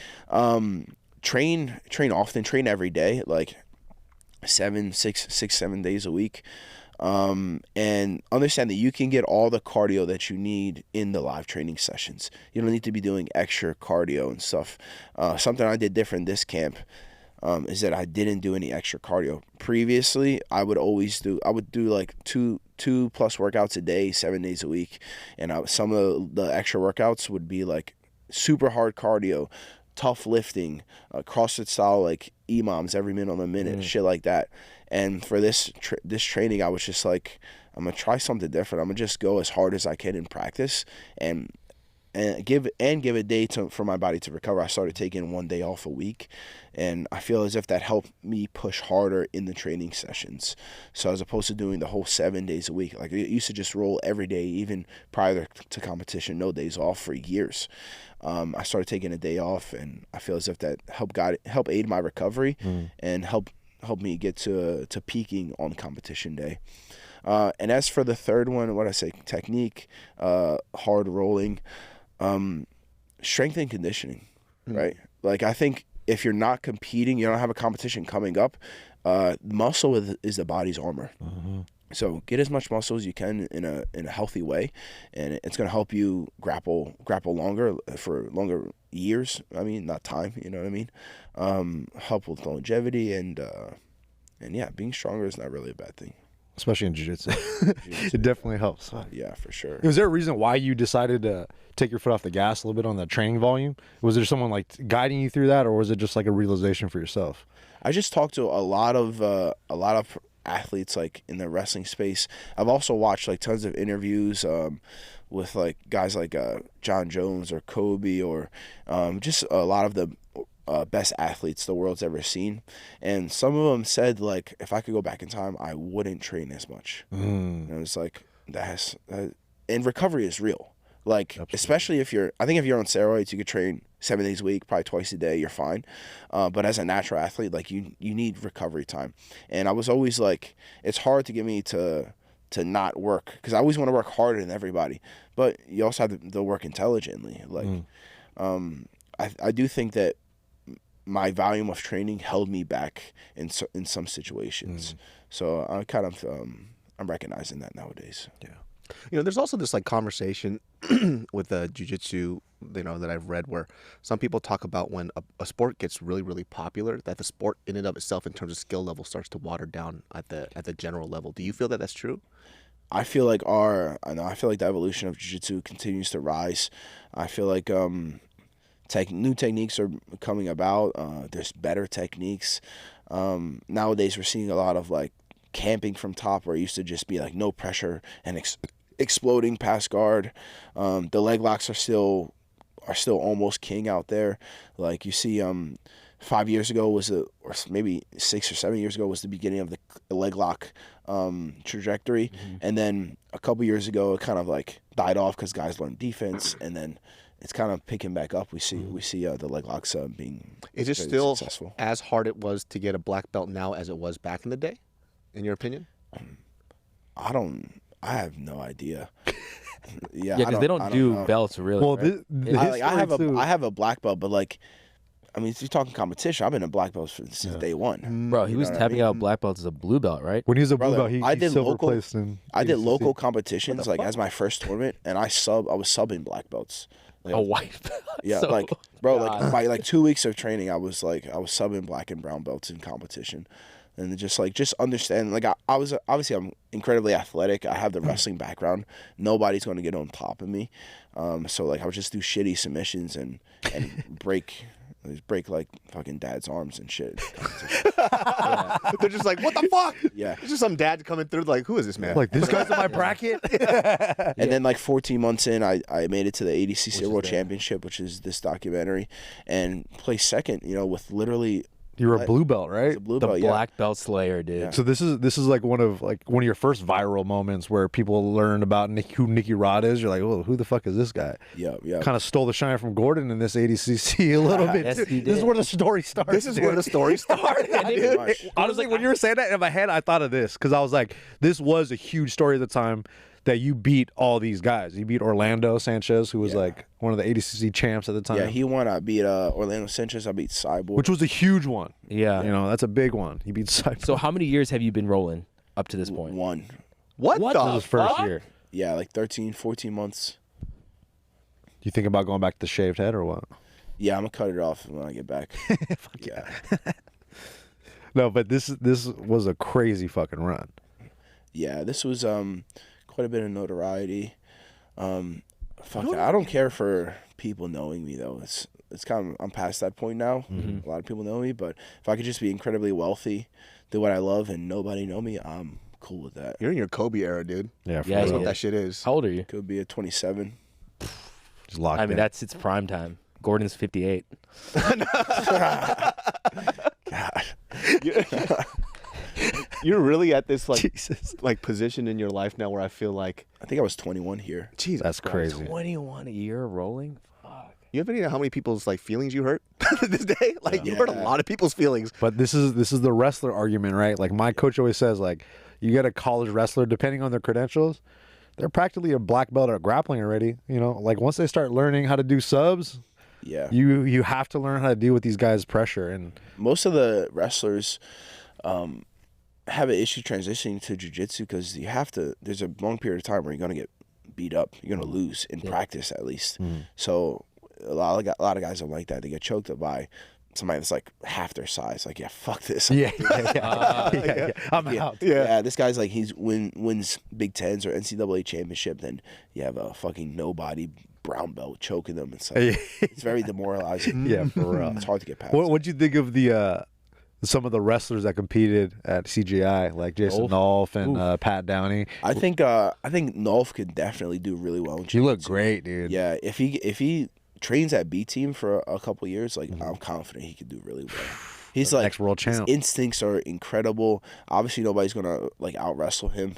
Train often. Train every day, like 7 days a week. And understand that you can get all the cardio that you need in the live training sessions. You don't need to be doing extra cardio and stuff. Something I did different this camp is that I didn't do any extra cardio. Previously, I would do like two plus workouts a day, 7 days a week. And some of the extra workouts would be like super hard cardio, tough lifting, CrossFit style, like EMOMs every minute on the minute, shit like that. And for this training, I was just like, I'm gonna try something different. I'm gonna just go as hard as I can in practice, and give a day for my body to recover. I started taking 1 day off a week, and I feel as if that helped me push harder in the training sessions. So as opposed to doing the whole 7 days a week, like I used to just roll every day, even prior to competition, no days off for years. I started taking a day off, and I feel as if that helped aid my recovery and help me get to peaking on competition day. And as for the third one, what I say, technique, hard rolling, strength and conditioning, right? Like, I think if you're not competing, you don't have a competition coming up, muscle is the body's armor. So get as much muscle as you can in a healthy way, and it's going to help you grapple longer for longer years. I mean, not time, you know what I mean? Help with longevity, and yeah, being stronger is not really a bad thing. Especially in jiu-jitsu. It definitely helps. Yeah, for sure. Was there a reason why you decided to take your foot off the gas a little bit on the training volume? Was there someone like guiding you through that, or was it just like a realization for yourself? I just talked to a lot of athletes like in the wrestling space. I've also watched like tons of interviews with like guys like John Jones or Kobe, or just a lot of the best athletes the world's ever seen. And some of them said, like, if I could go back in time, I wouldn't train as much. And it was like, and recovery is real. Like, absolutely. Especially if you're on steroids, you could train 7 days a week, probably twice a day, you're fine. But as a natural athlete, like, you need recovery time. And I was always like, it's hard to get me to not work, because I always want to work harder than everybody, but you also have to work intelligently. Like, I do think that my volume of training held me back in some situations. So I kind of I'm recognizing that nowadays. Yeah. There's also this like conversation with jiu-jitsu, that I've read, where some people talk about when a sport gets really, really popular, that the sport in and of itself in terms of skill level starts to water down at the general level. Do you feel that that's true? I feel like the evolution of jiu-jitsu continues to rise. I feel like new techniques are coming about. There's better techniques. Nowadays, we're seeing a lot of like camping from top, where it used to just be like no pressure and exploding past guard. The leg locks are still almost king out there. Like, you see, 5 years ago or maybe 6 or 7 years ago was the beginning of the leg lock trajectory. And then a couple years ago, it kind of like died off because guys learned defense, and then it's kind of picking back up. We see the leg locks being Is it very still successful. as hard it was to get a black belt now as it was back in the day, in your opinion? I have no idea. Yeah, Yeah, because they don't do know. belts really. Well, right? I have a black belt, but like, I mean, if you're talking competition, I've been a black belt since day one. Bro, he was know what I tapping mean? out black belts as a blue belt, right? When he was a blue Brother, belt, I he did silver local- placed in. I did ADCC. local competitions like as my first tournament, and I was subbing black belts. Like, A white belt. yeah, So- like bro, God. like by like 2 weeks of training, I was subbing black and brown belts in competition, and just understand. Like I was obviously I'm incredibly athletic. I have the wrestling background. Nobody's going to get on top of me. So like I would just do shitty submissions and break like fucking dad's arms and shit. They're just like, what the fuck? Yeah. It's just some dad coming through like, who is this man? Like, this guy's in my bracket? And then like 14 months in, I made it to the ADCC World Championship, which is this documentary, and placed second. You know, with literally You were a blue belt, right? the blue The belt. Yeah. black belt slayer, dude. Yeah. So this is like one of your first viral moments where people learned about who Nicky Rod is. You're like, oh, who the fuck is this guy? Yeah. Kind of stole the shine from Gordon in this ADCC a little bit. Yes, too. he This is did. where the story starts. This is dude. where the story started. Pretty much. Honestly, when you were saying that in my head, I thought of this because I was like, this was a huge story at the time that you beat all these guys. You beat Orlando Sanchez, who was like one of the ADCC champs at the time. Yeah, he won. I beat Orlando Sanchez. I beat Cyborg. which was a huge one. Yeah. You know, that's a big one. He beat Cyborg. So how many years have you been rolling up to this point? One. What What the the his first fuck? year. Yeah, like 13, 14 months. You think about going back to the shaved head or what? Yeah, I'm gonna cut it off when I get back. Fuck yeah. No, but this was a crazy fucking run. Yeah, this was quite a bit of notoriety. Fuck that. I don't care for people knowing me though. It's kind of I'm past that point now. A lot of people know me, but if I could just be incredibly wealthy, do what I love, and nobody know me, I'm cool with that. You're in your Kobe era, dude. Yeah, for Yeah, That's real. what that shit is. How old are you? Could be a 27. Just locked I mean, in. that's its prime time. Gordon's 58. You're really at this Jesus. like position in your life now where I feel like, I think I was 21 here. Jesus, That's Christ. crazy. 21 a year rolling? Fuck. You have any idea how many people's like feelings you hurt this day? Like you hurt a Yeah. lot of people's feelings. But this is the wrestler argument, right? Like my coach always says, like you get a college wrestler, depending on their credentials, they're practically a black belt at grappling already. You know, like once they start learning how to do subs, Yeah. you have to learn how to deal with these guys' pressure. And Most of the wrestlers have an issue transitioning to jiu-jitsu because you have to. There's a long period of time where you're gonna get beat up. You're gonna lose in practice at least. So a lot of guys don't like that. They get choked up by somebody that's like half their size. Like, yeah, fuck this. yeah. I'm out. Yeah, this guy's like wins Big Tens or NCAA championship, then you have a fucking nobody brown belt choking them. It's like, it's very demoralizing. Yeah, for real. It's hard to get past. What'd you think of the some of the wrestlers that competed at CGI, like Jason Nolf and Pat Downey? I think Nolf could definitely do really well. In You look jiu-jitsu. great, dude. Yeah, if he trains at B team for a couple years, like I'm confident he could do really well. He's like Next world his champ. instincts are incredible. Obviously, nobody's gonna like out wrestle him.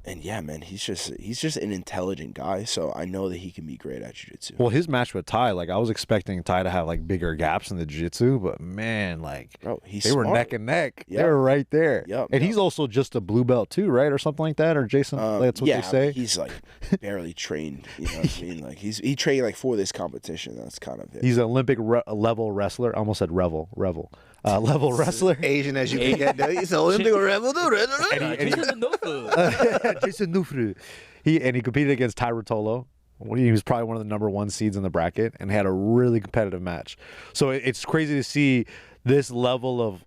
And yeah, man, he's just an intelligent guy. So I know that he can be great at jiu-jitsu. Well, his match with Ty, like I was expecting Ty to have like bigger gaps in the jiu-jitsu, but man, like Bro, he's they were smart. neck and neck. Yeah. They were right there. Yep, And yep. he's also just a blue belt too, right, or something like that, or Jason. That's what yeah, they say. he's like barely trained. You know what I mean? Like he trained like for this competition. That's kind of it. He's an Olympic level wrestler. I almost said level wrestler. Asian as you can get, dude. He's Olympic rebel, dude. Jason Nufru. He competed against Ty Rotolo. He was probably one of the number one seeds in the bracket and had a really competitive match. So it's crazy to see this level of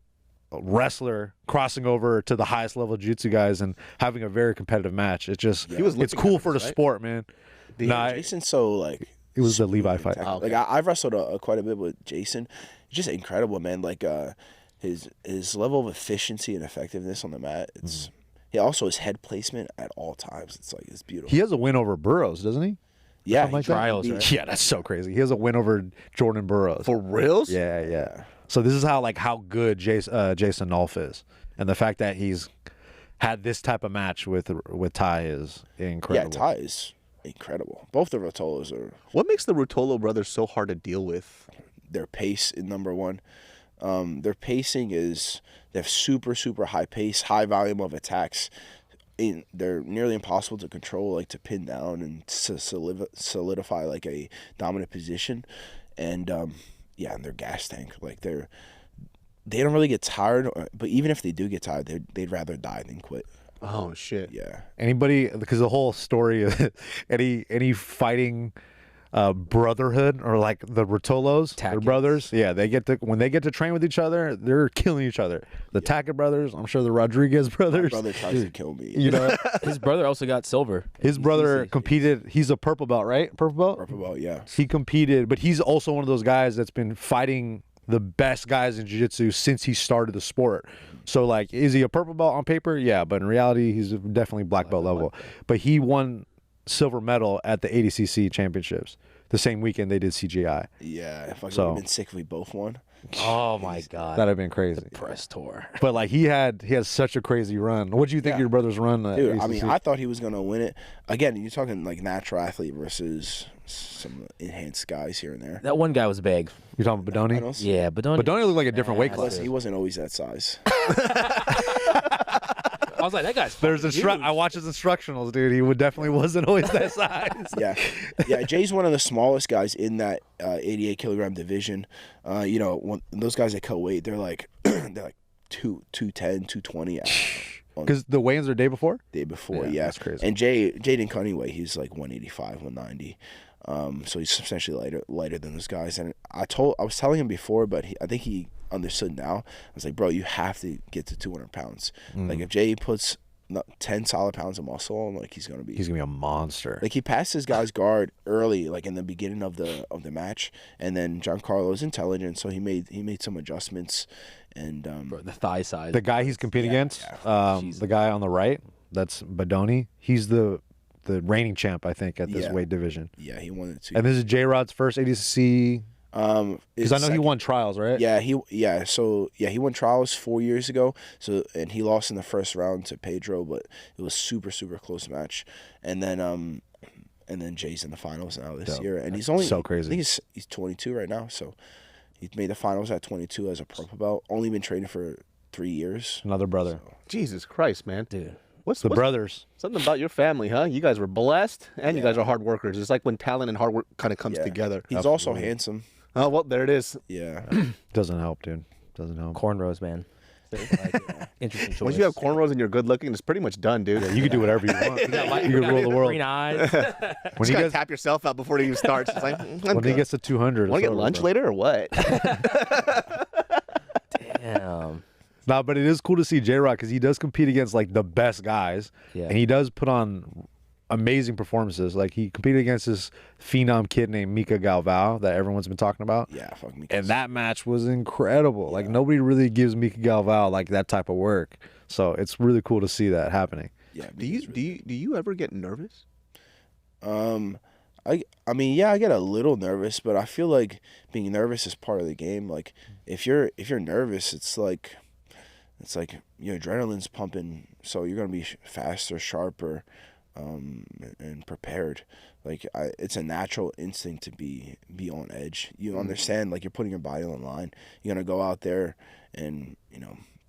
wrestler crossing over to the highest level jiu-jitsu guys and having a very competitive match. It's just He was it's lifting cool for the heavies, right? sport, man. Nah, Jason's so like it was the Levi fight. technical. Like I've wrestled quite a bit with Jason. He's just incredible, man. Like his level of efficiency and effectiveness on the mat. It's he also his head placement at all times. It's like it's beautiful. He has a win over Burroughs, doesn't he? Yeah, Something like that? Trials, right? Yeah, that's so crazy. He has a win over Jordan Burroughs. For reals? Yeah. So this is how good Jason Nolf is, and the fact that he's had this type of match with Ty is incredible. Yeah, Ty is incredible. Both the Rotolos are. What makes the Rotolo brothers so hard to deal with? Their pace is number one. Their pacing is they have super high pace, high volume of attacks. They're nearly impossible to control, like to pin down and solidify like a dominant position, and and they're gas tank. Like they don't really get tired, but even if they do get tired, they'd rather die than quit. Oh shit! Yeah. Anybody, because the whole story of any fighting brotherhood or like the Rotolos, their brothers, when they get to train with each other, they're killing each other. The Tackett brothers, I'm sure the Rodriguez brothers. My brother tries to kill me. You know, His brother also got silver. his brother competed. He's a purple belt, right? Purple belt. Purple belt, yeah. He competed, but he's also one of those guys that's been fighting the best guys in jiu-jitsu since he started the sport. So like, is he a purple belt on paper? Yeah, but in reality, he's definitely black belt level. But he won silver medal at the ADCC championships the same weekend they did CGI. Yeah, if I would have been sick if we both won. Oh my God, That'd have been crazy. press tour. But like he had such a crazy run. What do you think of your brother's run? Dude, I mean, I thought he was gonna win it. Again, you're talking like natural athlete versus some enhanced guys here and there. That one guy was big. You're talking about I Bodoni? don't see- Yeah, but don't. Bodoni looked like a different weight class. He wasn't always that size. I was like, that guy's. There's huge. I watched his instructionals, dude. He definitely wasn't always that size. Yeah. Jay's one of the smallest guys in that 88 kilogram division. When those guys that cut weight, they're like 210, 220 Because the weigh-ins are the day before? day before. Yeah, Yeah, that's crazy. And Jay didn't cut any weight. He's like 185, 190. So he's substantially lighter than those guys. And I was telling him before, but I think he understood now. I was like, bro, you have to get to 200 pounds. Like if Jay puts 10 solid pounds of muscle on, like he's gonna be a monster. like he passed his guy's guard early, like in the beginning of the match, and then Giancarlo's intelligent, so he made some adjustments, and Bro, the thigh size. The guy he's competing against, the guy on the right, that's Bodoni. He's the reigning champ, I think, at this weight division. Yeah, he won it too. And this is J-Rod's first ADCC. Because I know he won trials, right? Yeah, he won trials 4 years ago. So and he lost in the first round to Pedro, but it was super close match. And then Jay's in the finals now this year, and he's only so crazy. I think he's 22 right now, so he made the finals at 22 as a purple belt. Only been training for 3 years. Another brother. Jesus Christ, man, dude. What's The brothers. Something about your family, huh? You guys were blessed, and you guys are hard workers. It's like when talent and hard work kind of comes together. He's also handsome. Oh, well, there it is. Yeah. Doesn't help, dude. Doesn't help. Cornrows, man. Interesting choice. Once you have cornrows and you're good looking, it's pretty much done, dude. Yeah, you can do whatever you want. You can rule the world. Green eyes. When You he gotta gets tap yourself out before it even starts. It's like, when he gets to 200, want to it's get over, lunch bro. later or what? Damn. No, but it is cool to see J-Rod because he does compete against like the best guys, Yeah. and he does put on amazing performances. Like he competed against this phenom kid named Mika Galvao that everyone's been talking about. Yeah, fuck me. And that match was incredible. Like nobody really gives Mika Galvao like that type of work. So it's really cool to see that happening. Yeah. Do you ever get nervous? I mean, yeah, I get a little nervous, but I feel like being nervous is part of the game. Like if you're nervous, it's like your adrenaline's pumping, so you're gonna be faster, sharper, and prepared. Like it's a natural instinct to be on edge. You understand, like you're putting your body on the line. You're gonna go out there and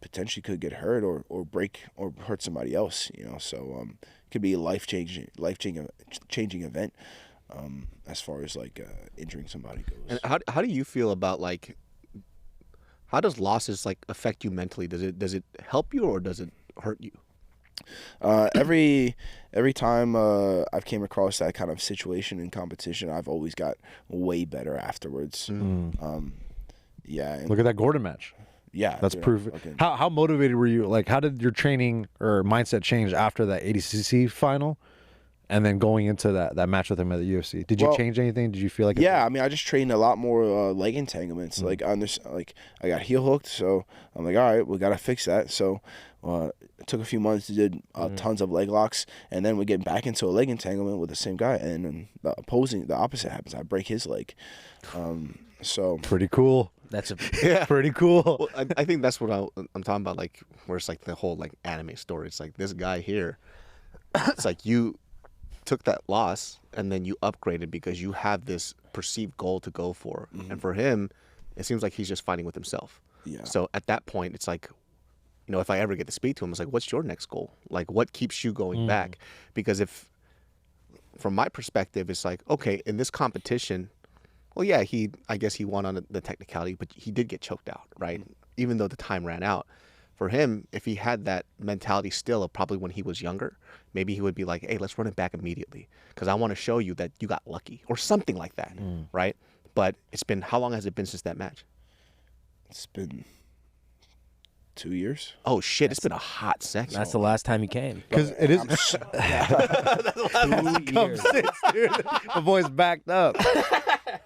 potentially could get hurt or break or hurt somebody else. So it could be a life changing event. As far as like injuring somebody goes. And how do you feel about like, how does losses like affect you mentally? Does it help you or does it hurt you? Every time I've came across that kind of situation in competition, I've always got way better afterwards. Yeah. Look at that Gordon match. Yeah. That's dude, proof. fucking- How motivated were you? Like, how did your training or mindset change after that ADCC final, and then going into that match with him at the UFC? Did you change anything? Did you feel like? Yeah, I mean, I just trained a lot more leg entanglements. Like I got heel hooked, so I'm like, all right, we gotta fix that. So it took a few months. Did tons of leg locks, and then we get back into a leg entanglement with the same guy, and then the opposite happens. I break his leg. So Pretty cool. That's a pretty cool. Well, I think that's what I'm talking about, like where it's like the whole like anime story. It's like this guy here. It's like you took that loss and then you upgraded because you have this perceived goal to go for. And for him, it seems like he's just fighting with himself. Yeah. So at that point, it's like, you know, if I ever get to speak to him, it's like, what's your next goal? Like, what keeps you going back? Because if, from my perspective, it's like, okay, in this competition, well, yeah, I guess he won on the technicality, but he did get choked out, right? Even though the time ran out. For him, if he had that mentality still of probably when he was younger, maybe he would be like, hey, let's run it back immediately because I want to show you that you got lucky or something like that, right? But it's been, how long has it been since that match? It's been 2 years. Oh, shit, it's been a hot second. That's the last time he came. Because it is. 2 years. Dude. The boy's backed up.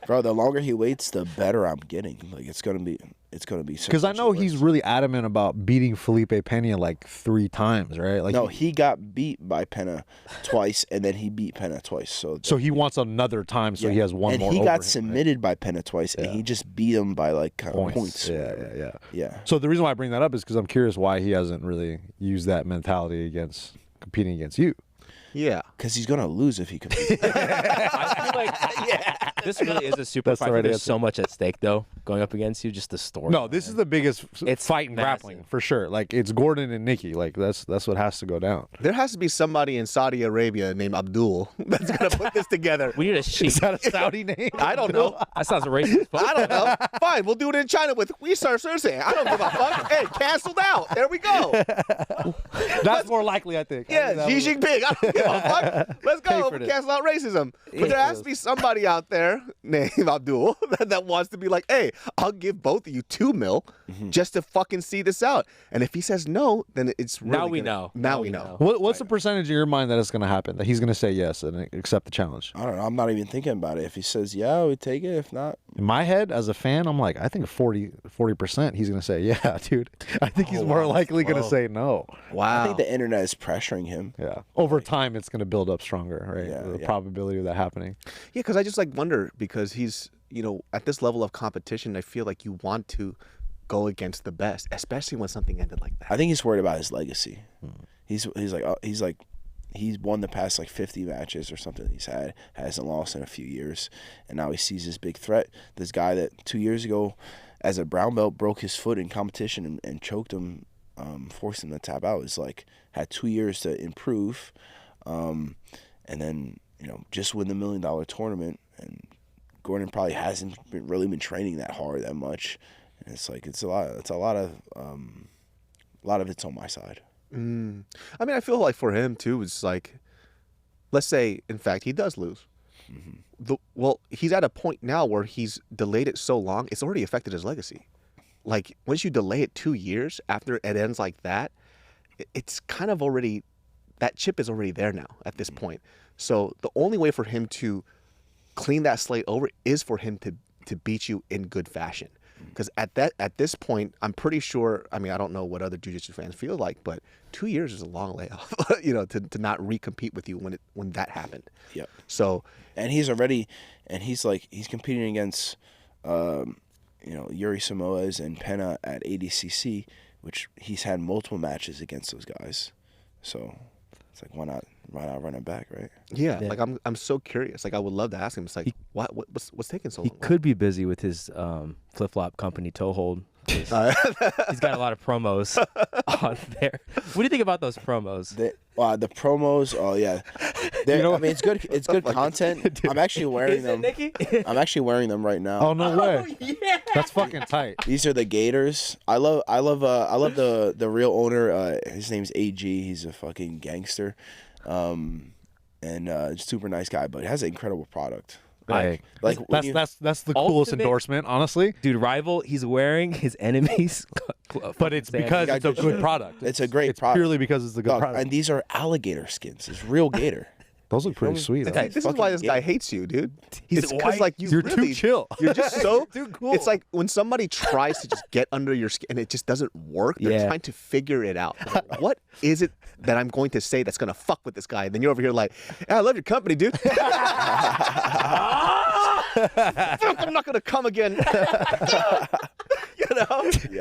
Bro, the longer he waits, the better I'm getting. Like it's gonna be Because I know he's really adamant about beating Felipe Pena like 3 times, right? Like no, he got beat by Pena twice, and then he beat Pena twice. So he wants another time, so he has one and more. And he over got him, submitted by Pena twice, and he just beat him by like points. Yeah. So the reason why I bring that up is because I'm curious why he hasn't really used that mentality against competing against you. Yeah. Because he's gonna lose if he competes. I feel like this really is a super That's fight. the right There's answer. so much at stake, though, going up against you. Just the story. No, this is the biggest It's fight in massive. grappling for sure. Like it's Gordon and Nicky. Like that's what has to go down. There has to be somebody in Saudi Arabia named Abdul that's going to put this together. We need a sheik. Is that a Saudi name? I don't know. That sounds racist. I don't know. Fine, we'll do it in China with we start Cersei. I don't give a fuck. Hey, canceled out. There we go. That's more likely, I think. Yeah, Xi Jinping. I don't give a fuck. Let's go. for this. Cancel out racism. But there has to be somebody out there named Abdul that wants to be like, hey, I'll give both of you $2 million just to fucking see this out. And if he says no, then it's really Now we know. Now we know. What's the percentage in your mind that it's going to happen? That he's going to say yes and accept the challenge? I don't know. I'm not even thinking about it. If he says yeah, we take it. If not, In my head, as a fan, I'm like, I think 40% he's going to say, yeah, dude. I think he's more likely going to say no. Wow. I think the internet is pressuring him. Yeah. Over time, it's going to build up stronger, right? Yeah, The yeah. probability of that happening. Yeah, because I just like wonder because he's, you know, at this level of competition, I feel like you want to go against the best, especially when something ended like that. I think he's worried about his legacy. He's won the past like 50 matches or something he's had, hasn't lost in a few years, and now he sees this big threat. This guy that 2 years ago, as a brown belt, broke his foot in competition and choked him, forced him to tap out. Is like had 2 years to improve, and then just win the $1 million tournament. And Gordon probably hasn't really been training that hard that much, and it's like it's a lot of it's on my side. I mean, I feel like for him too, it's like, let's say, in fact, he does lose. Well, he's at a point now where he's delayed it so long, it's already affected his legacy. Like, once you delay it 2 years after it ends like that, it's kind of already, that chip is already there now at this point. So the only way for him to clean that slate over is for him to beat you in good fashion. Because at this point, I'm pretty sure. I mean, I don't know what other jiu-jitsu fans feel like, but 2 years is a long layoff. To not recompete with you when that happened. Yep. So, and he's competing against, Yuri Samoas and Pena at ADCC, which he's had multiple matches against those guys. So it's like, why not run it back, right? yeah, like I'm so curious. Like I would love to ask him. It's like, what's taking so He long? could be busy with his flip-flop company Toehold. He's got a lot of promos on there. What do you think about those promos? The promos, oh yeah, I mean it's good. It's good content. I'm actually wearing them. Nicky? I'm actually wearing them right now. Oh, no way. Yeah. That's fucking tight. These are the Gators. I love the real owner. His name's AG. He's a fucking gangster, and super nice guy. But he has an incredible product. That's the coolest endorsement, honestly. Dude, Rival, he's wearing his enemies. But it's because it's a good product. It's a great It's product. purely because it's a good Dog, product. and these are alligator skins. It's real gator. Those look pretty sweet. See, this is why this guy hates you, dude. It's because like You're really, too chill. You're just so Too cool. It's like when somebody tries to just get under your skin and it just doesn't work. They're Yeah. trying to figure it out. Like, what is it that I'm going to say that's gonna fuck with this guy? And then you're over here like, yeah, I love your company, dude. Fuck, I'm not gonna come again.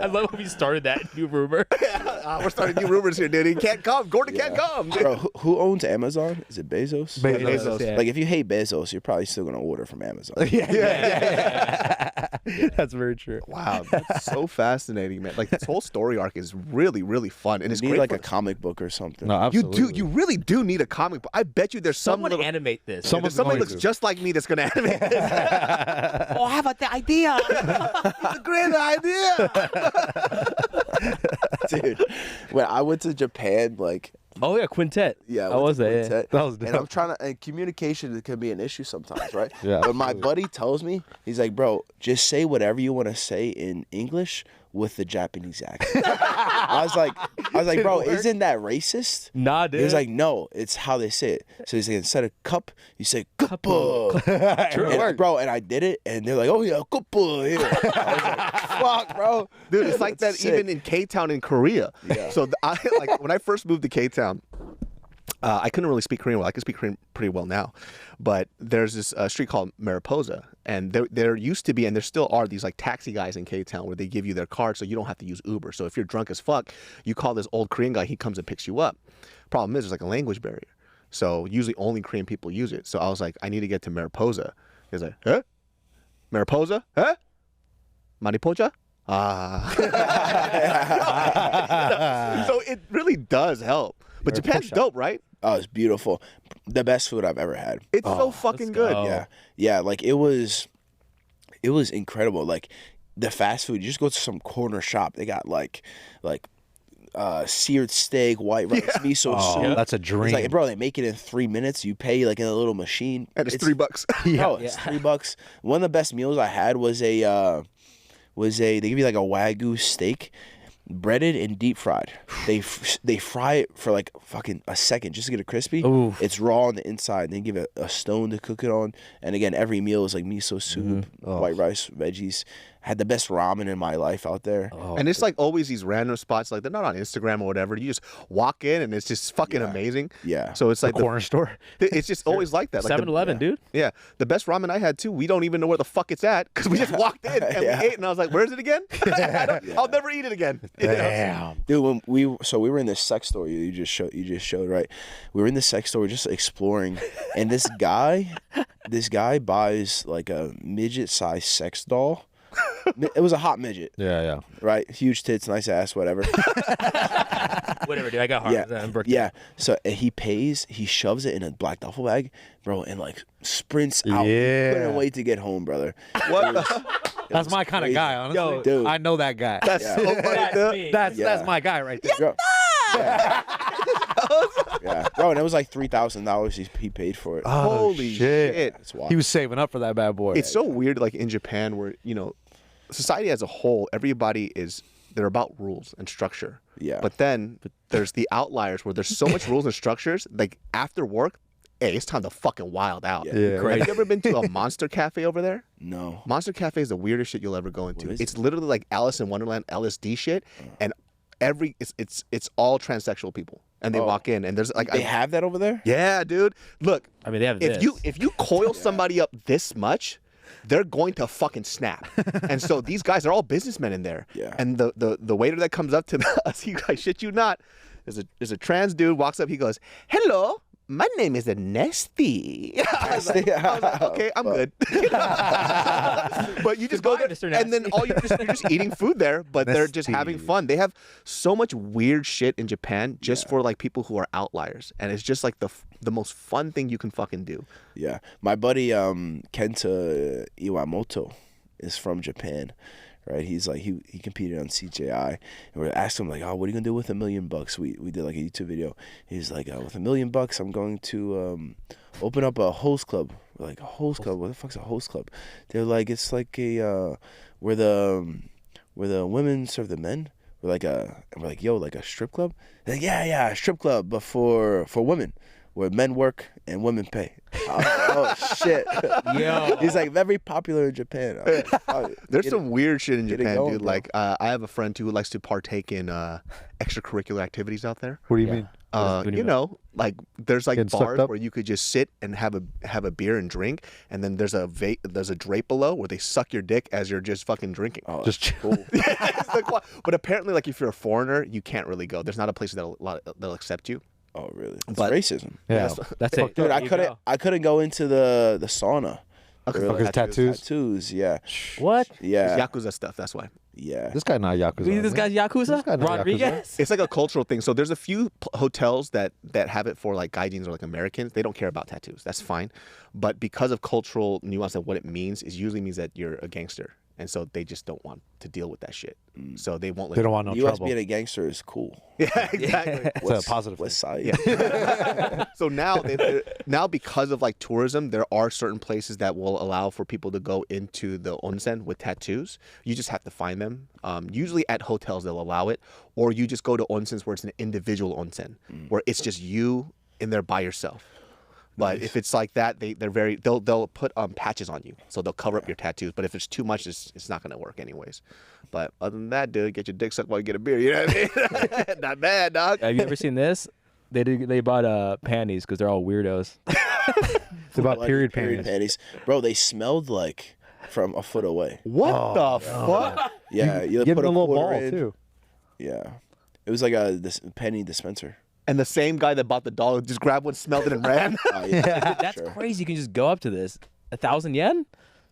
I love how we started that new rumor. We're starting new rumors here, dude. He can't come. Gordon can't come. Dude. Bro, who owns Amazon? Is it Bezos? Bezos. Yeah. Like, if you hate Bezos, you're probably still gonna order from Amazon. That's very true. Wow, that's so fascinating, man. Like this whole story arc is really, really fun, and You it's need great like for- a comic book or something. No, You absolutely. do. You really do need a comic book. I bet you there's Someone some animate this. there's somebody looks just like me that's gonna animate this. Oh, how about the idea? It's a great idea. Dude, when I went to Japan, like, Oh yeah, quintet. yeah, I was there. Yeah. Quintet, That was and dope. I'm trying to, and communication can be an issue sometimes, right? Yeah, But my buddy tells me, he's like, bro, just say whatever you want to say in English with the Japanese accent. I was like, bro, isn't that racist? Nah, dude. He was like, no, it's how they say it. So he's like, instead of cup, you say cuppa. True, it And, worked. bro, and I did it, and they're like, oh yeah, cuppa here. I was like, fuck, bro. Dude, it's like that That's even sick. in K-Town in Korea. Yeah. So like when I first moved to K-Town, I couldn't really speak Korean well. I can speak Korean pretty well now, but there's this street called Mariposa, and there used to be, and there still are, these like taxi guys in K-Town where they give you their card so you don't have to use Uber. So if you're drunk as fuck, you call this old Korean guy, he comes and picks you up. Problem is, there's like a language barrier, so usually only Korean people use it. So I was like, I need to get to Mariposa. He's like, huh? Mariposa? Huh? Mariposa? Ah. So it really does help. But Japan's dope, right? Oh, it's beautiful. The best food I've ever had. It's so fucking let's good. go. Yeah, like it was incredible. Like the fast food, you just go to some corner shop. They got like seared steak, white rice, miso Oh, soup. that's a It's dream. like, bro, they make it in 3 minutes. You pay like in a little machine. And it's $3. Bro, it's $3. One of the best meals I had was they give you like a Wagyu steak, breaded and deep fried. They fry it for like fucking a second just to get it crispy. Oof. It's raw on the inside. They give it a stone to cook it on. And again, every meal is like miso soup, white rice, veggies. Had the best ramen in my life out there. And it's like always these random spots, like they're not on Instagram or whatever. You just walk in and it's just fucking amazing. Yeah. So it's like Corner store. it's just always like that. Like 7-Eleven, dude. Yeah. The best ramen I had too, we don't even know where the fuck it's at because we just walked in and we ate and I was like, where's it again? I'll never eat it again. You know? Damn. Dude, when we were in this sex store you just showed, right? We were in the sex store just exploring, and this guy buys like a midget-sized sex doll. It was a hot midget, Yeah. right? Huge tits, nice ass, whatever. Whatever, dude. I got hard. Yeah. So he shoves it in a black duffel bag, bro, and like sprints out. Yeah. Couldn't wait to get home, brother. What? That's my kind of guy, honestly. Yo, dude. I know that guy. That's so funny, That's dude. me. That's my guy right there. Bro. Yeah, bro, and it was like $3,000 he paid for it. Holy shit. That's wild. He was saving up for that bad boy. It's so weird, like in Japan, where society as a whole, everybody they're about rules and structure. Yeah. But then there's the outliers where there's so much rules and structures. Like after work, hey, it's time to fucking wild out. Yeah. Have you ever been to a Monster Cafe over there? No. Monster Cafe is the weirdest shit you'll ever go into. is It's literally like Alice in Wonderland LSD shit, and it's all transsexual people, and they walk in and there's like They have that over there? yeah, dude. Look, I mean, they have if this. you coil somebody up this much, they're going to fucking snap. And so these guys are all businessmen in there. Yeah. And the waiter that comes up to us, I shit you not, is a trans dude, walks up, he goes, "Hello, my name is Nesty." I was like, okay, I'm good. But you just go Goodbye, there, Mr. and then you're just eating food there, but they're just having Nesty. fun. They have so much weird shit in Japan just for like people who are outliers, and it's just like the most fun thing you can fucking do. Yeah. My buddy Kenta Iwamoto is from Japan. Right, he's like he competed on CJI, and we asked him like, "Oh, what are you gonna do with $1 million?" We did like a YouTube video. He's like, "With $1 million, I'm going to open up a host club." We're like, "A host club? What the fuck's a host club?" They're like, "It's like a where the women serve the men." We're like, "Yo, like a strip club?" They're like, yeah, a strip club, but for women, where men work and women pay. I was like, oh shit! Yo. He's like very popular in Japan. I was like, oh, There's get some weird shit in get it Japan, going, dude. bro. Like, I have a friend who likes to partake in extracurricular activities out there. What do you mean? What do you You mean? know, like there's like Getting sucked bars up? where you could just sit and have a beer and drink, and then there's a drape below where they suck your dick as you're just fucking drinking. Oh, Just that's cool. It's like, what? But apparently, like if you're a foreigner, you can't really go. There's not a place they'll accept you. Oh, really? It's But- racism. yeah. That's it. Dude, There I you couldn't. go. I couldn't go into the sauna. Okay, They were Because tattoos. Tattoos. Yeah. What? Yeah. Yakuza stuff. That's why. Yeah. This guy not Yakuza. This is he? guy's Yakuza? This guy not Yakuza. Rodriguez? It's like a cultural thing. So there's a few hotels that have it for like gaijins or like Americans. They don't care about tattoos. That's fine. But because of cultural nuance of what it means, it usually means that you're a gangster. And so they just don't want to deal with that shit. So they won't let They don't want no U.S. trouble. being a gangster is cool. Yeah, exactly. It's a positive West thing. side. So now because of like tourism, there are certain places that will allow for people to go into the onsen with tattoos. You just have to find them. Usually at hotels they'll allow it, or you just go to onsens where it's an individual onsen, where it's just you in there by yourself. But if it's like that, they'll put patches on you, so they'll cover up your tattoos. But if it's too much, it's not gonna work anyways. But other than that, dude, get your dick sucked while you get a beer. You know what I mean? Not bad, dog. Have you ever seen this? They bought panties because they're all weirdos. It's about Bloody period panties. Bro, they smelled like from a foot away. What the fuck? Yeah, you Give put him a little quarter ball in. too. Yeah. It was like this penny dispenser. And the same guy that bought the dog just grabbed one, smelled it, and ran. Oh, yeah. That's sure. crazy. You can just go up to this. 1,000 yen?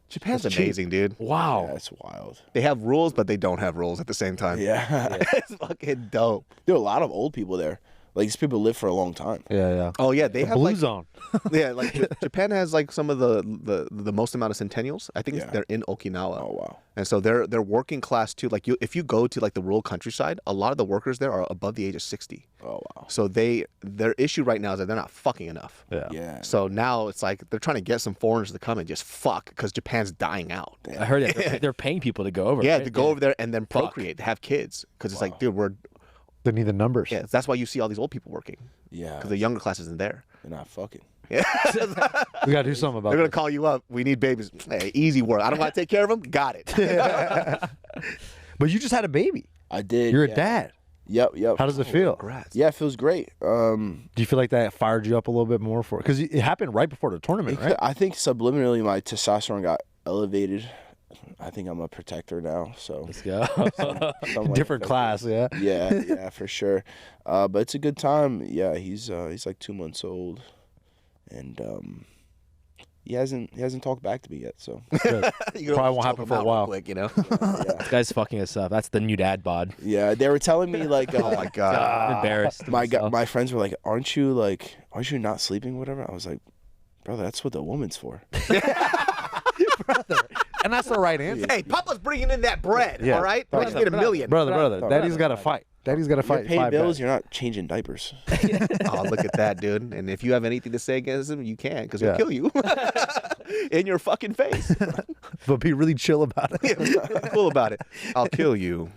Japan's That's cheap. amazing, dude. Wow. Yeah, that's wild. They have rules, but they don't have rules at the same time. Yeah. It's fucking dope. There are a lot of old people there. Like, these people live for a long time. Yeah, yeah. Oh yeah, they have Blue like zone. yeah, like Japan has like some of the most amount of centennials. I think Yeah. they're in Okinawa. Oh, wow. And so they're working class too. Like if you go to like the rural countryside, a lot of the workers there are above the age of 60. Oh, wow. So their issue right now is that they're not fucking enough. Yeah. Yeah. So now it's like they're trying to get some foreigners to come and just fuck because Japan's dying out. I heard that they're paying people to go over. Yeah, right? to go over there and then procreate, to have kids. Because it's like, dude, They need the numbers. yeah, that's why you see all these old people working. Yeah. Because the younger class isn't there. They're not fucking. Yeah. We gotta do something about They're going to this. call you up. We need babies. Hey, easy work. I don't want to take care of them. Got it. But you just had a baby. I did. You're yeah. a dad. Yep. How does it feel? Congrats. Yeah, it feels great. Do you feel like that fired you up a little bit more for? Because it happened right before the tournament, right? I think subliminally my testosterone got elevated. I think I'm a protector now. So Let's go. something like Different that. class, yeah. Yeah, for sure. But it's a good time. Yeah, he's like 2 months old, and he hasn't talked back to me yet. So You Probably won't happen for a while. Quick, you know? This guy's fucking us up. That's the new dad bod. yeah, they were telling me like, Oh my God. I'm embarrassed. my friends were like, aren't you not sleeping, whatever? I was like, brother, that's what the woman's for. And that's the right answer. Hey, Papa's bringing in that bread, Yeah. all right? Let's get $1 million. Brother, Daddy's got to fight. Daddy's got to You're fight. paying 5 bills. bets. You're not changing diapers. Oh, look at that, dude. And if you have anything to say against him, you can, because he'll Yeah. kill you. In your fucking face. But be really chill about it. Cool about it. I'll kill you.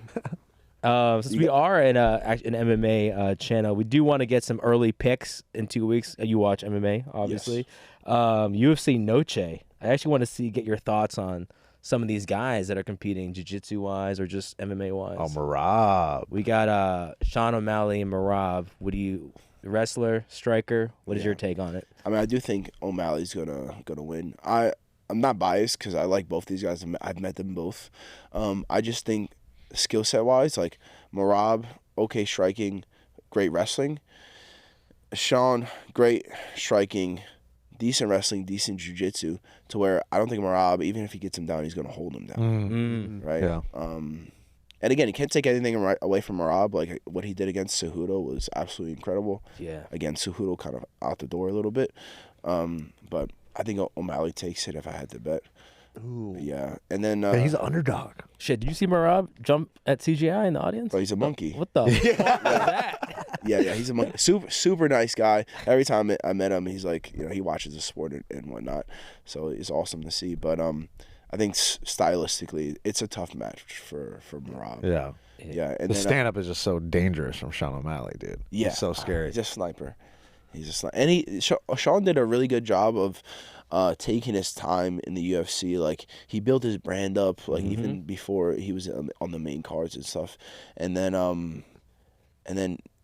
Since we are an MMA channel, we do want to get some early picks in 2 weeks. You watch MMA, obviously. UFC Noche. I actually want to get your thoughts on some of these guys that are competing jiu-jitsu wise or just MMA wise. Oh, Merab. We got Sean O'Malley and Merab. Wrestler, striker? What is your take on it? I mean, I do think O'Malley's gonna win. I'm not biased because I like both these guys. I've met them both. I just think skill set wise, like Merab, okay striking, great wrestling. Sean, great striking, decent wrestling, decent jiu-jitsu, to where I don't think Merab, even if he gets him down, he's gonna hold him down. Right? Yeah. And again, he can't take anything away from Merab. Like what he did against Cejudo was absolutely incredible. Yeah. Again, Cejudo kind of out the door a little bit. But I think O'Malley takes it if I had to bet. Ooh. Yeah. And then Yeah, he's an underdog. Shit, did you see Merab jump at CGI in the audience? bro, he's a monkey. What the fuck was that? Yeah, he's a monkey. Super nice guy. Every time I met him, he's like, he watches the sport and whatnot. So it's awesome to see. But I think stylistically, it's a tough match for Merab. Yeah. Yeah. And The then, stand up is just so dangerous from Sean O'Malley, dude. yeah, He's so scary. He's a sniper. And Sean did a really good job of taking his time in the UFC. Like he built his brand up, like even before he was on the main cards and stuff. And then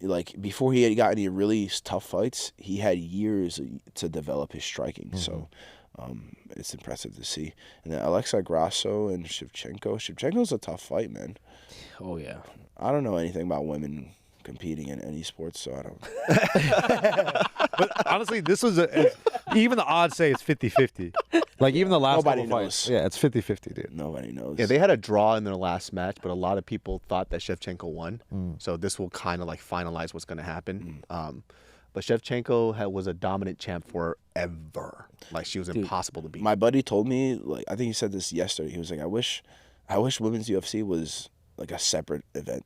like before he had got any really tough fights, he had years to develop his striking. So it's impressive to see. And then Alexa Grasso and Shevchenko. Shevchenko's a tough fight, man. Oh yeah. I don't know anything about women competing in any sports, so I don't. But honestly, this was even the odds say it's 50-50. Like even the last Nobody couple knows. fights. Yeah, it's 50-50, dude. Nobody knows. Yeah, they had a draw in their last match, but a lot of people thought that Shevchenko won. So this will kind of like finalize what's going to happen. But Shevchenko was a dominant champ forever. Like she was impossible to beat. My buddy told me, like, I think he said this yesterday. He was like, I wish women's UFC was like a separate event.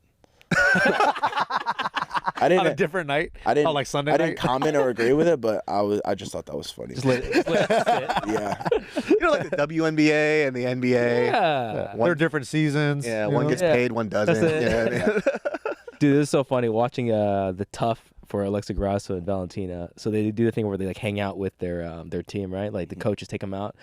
I didn't On a different night. I didn't like Sunday I night. didn't comment or agree with it, but I just thought that was funny. Just let it sit. Yeah. You know, like the WNBA and the NBA. Yeah. There are different seasons. Yeah, you one know? gets Yeah. paid, one doesn't. That's it. Yeah. Dude, this is so funny watching the tough for Alexa Grasso and Valentina. So they do the thing where they like hang out with their team, right? Like the coaches take them out.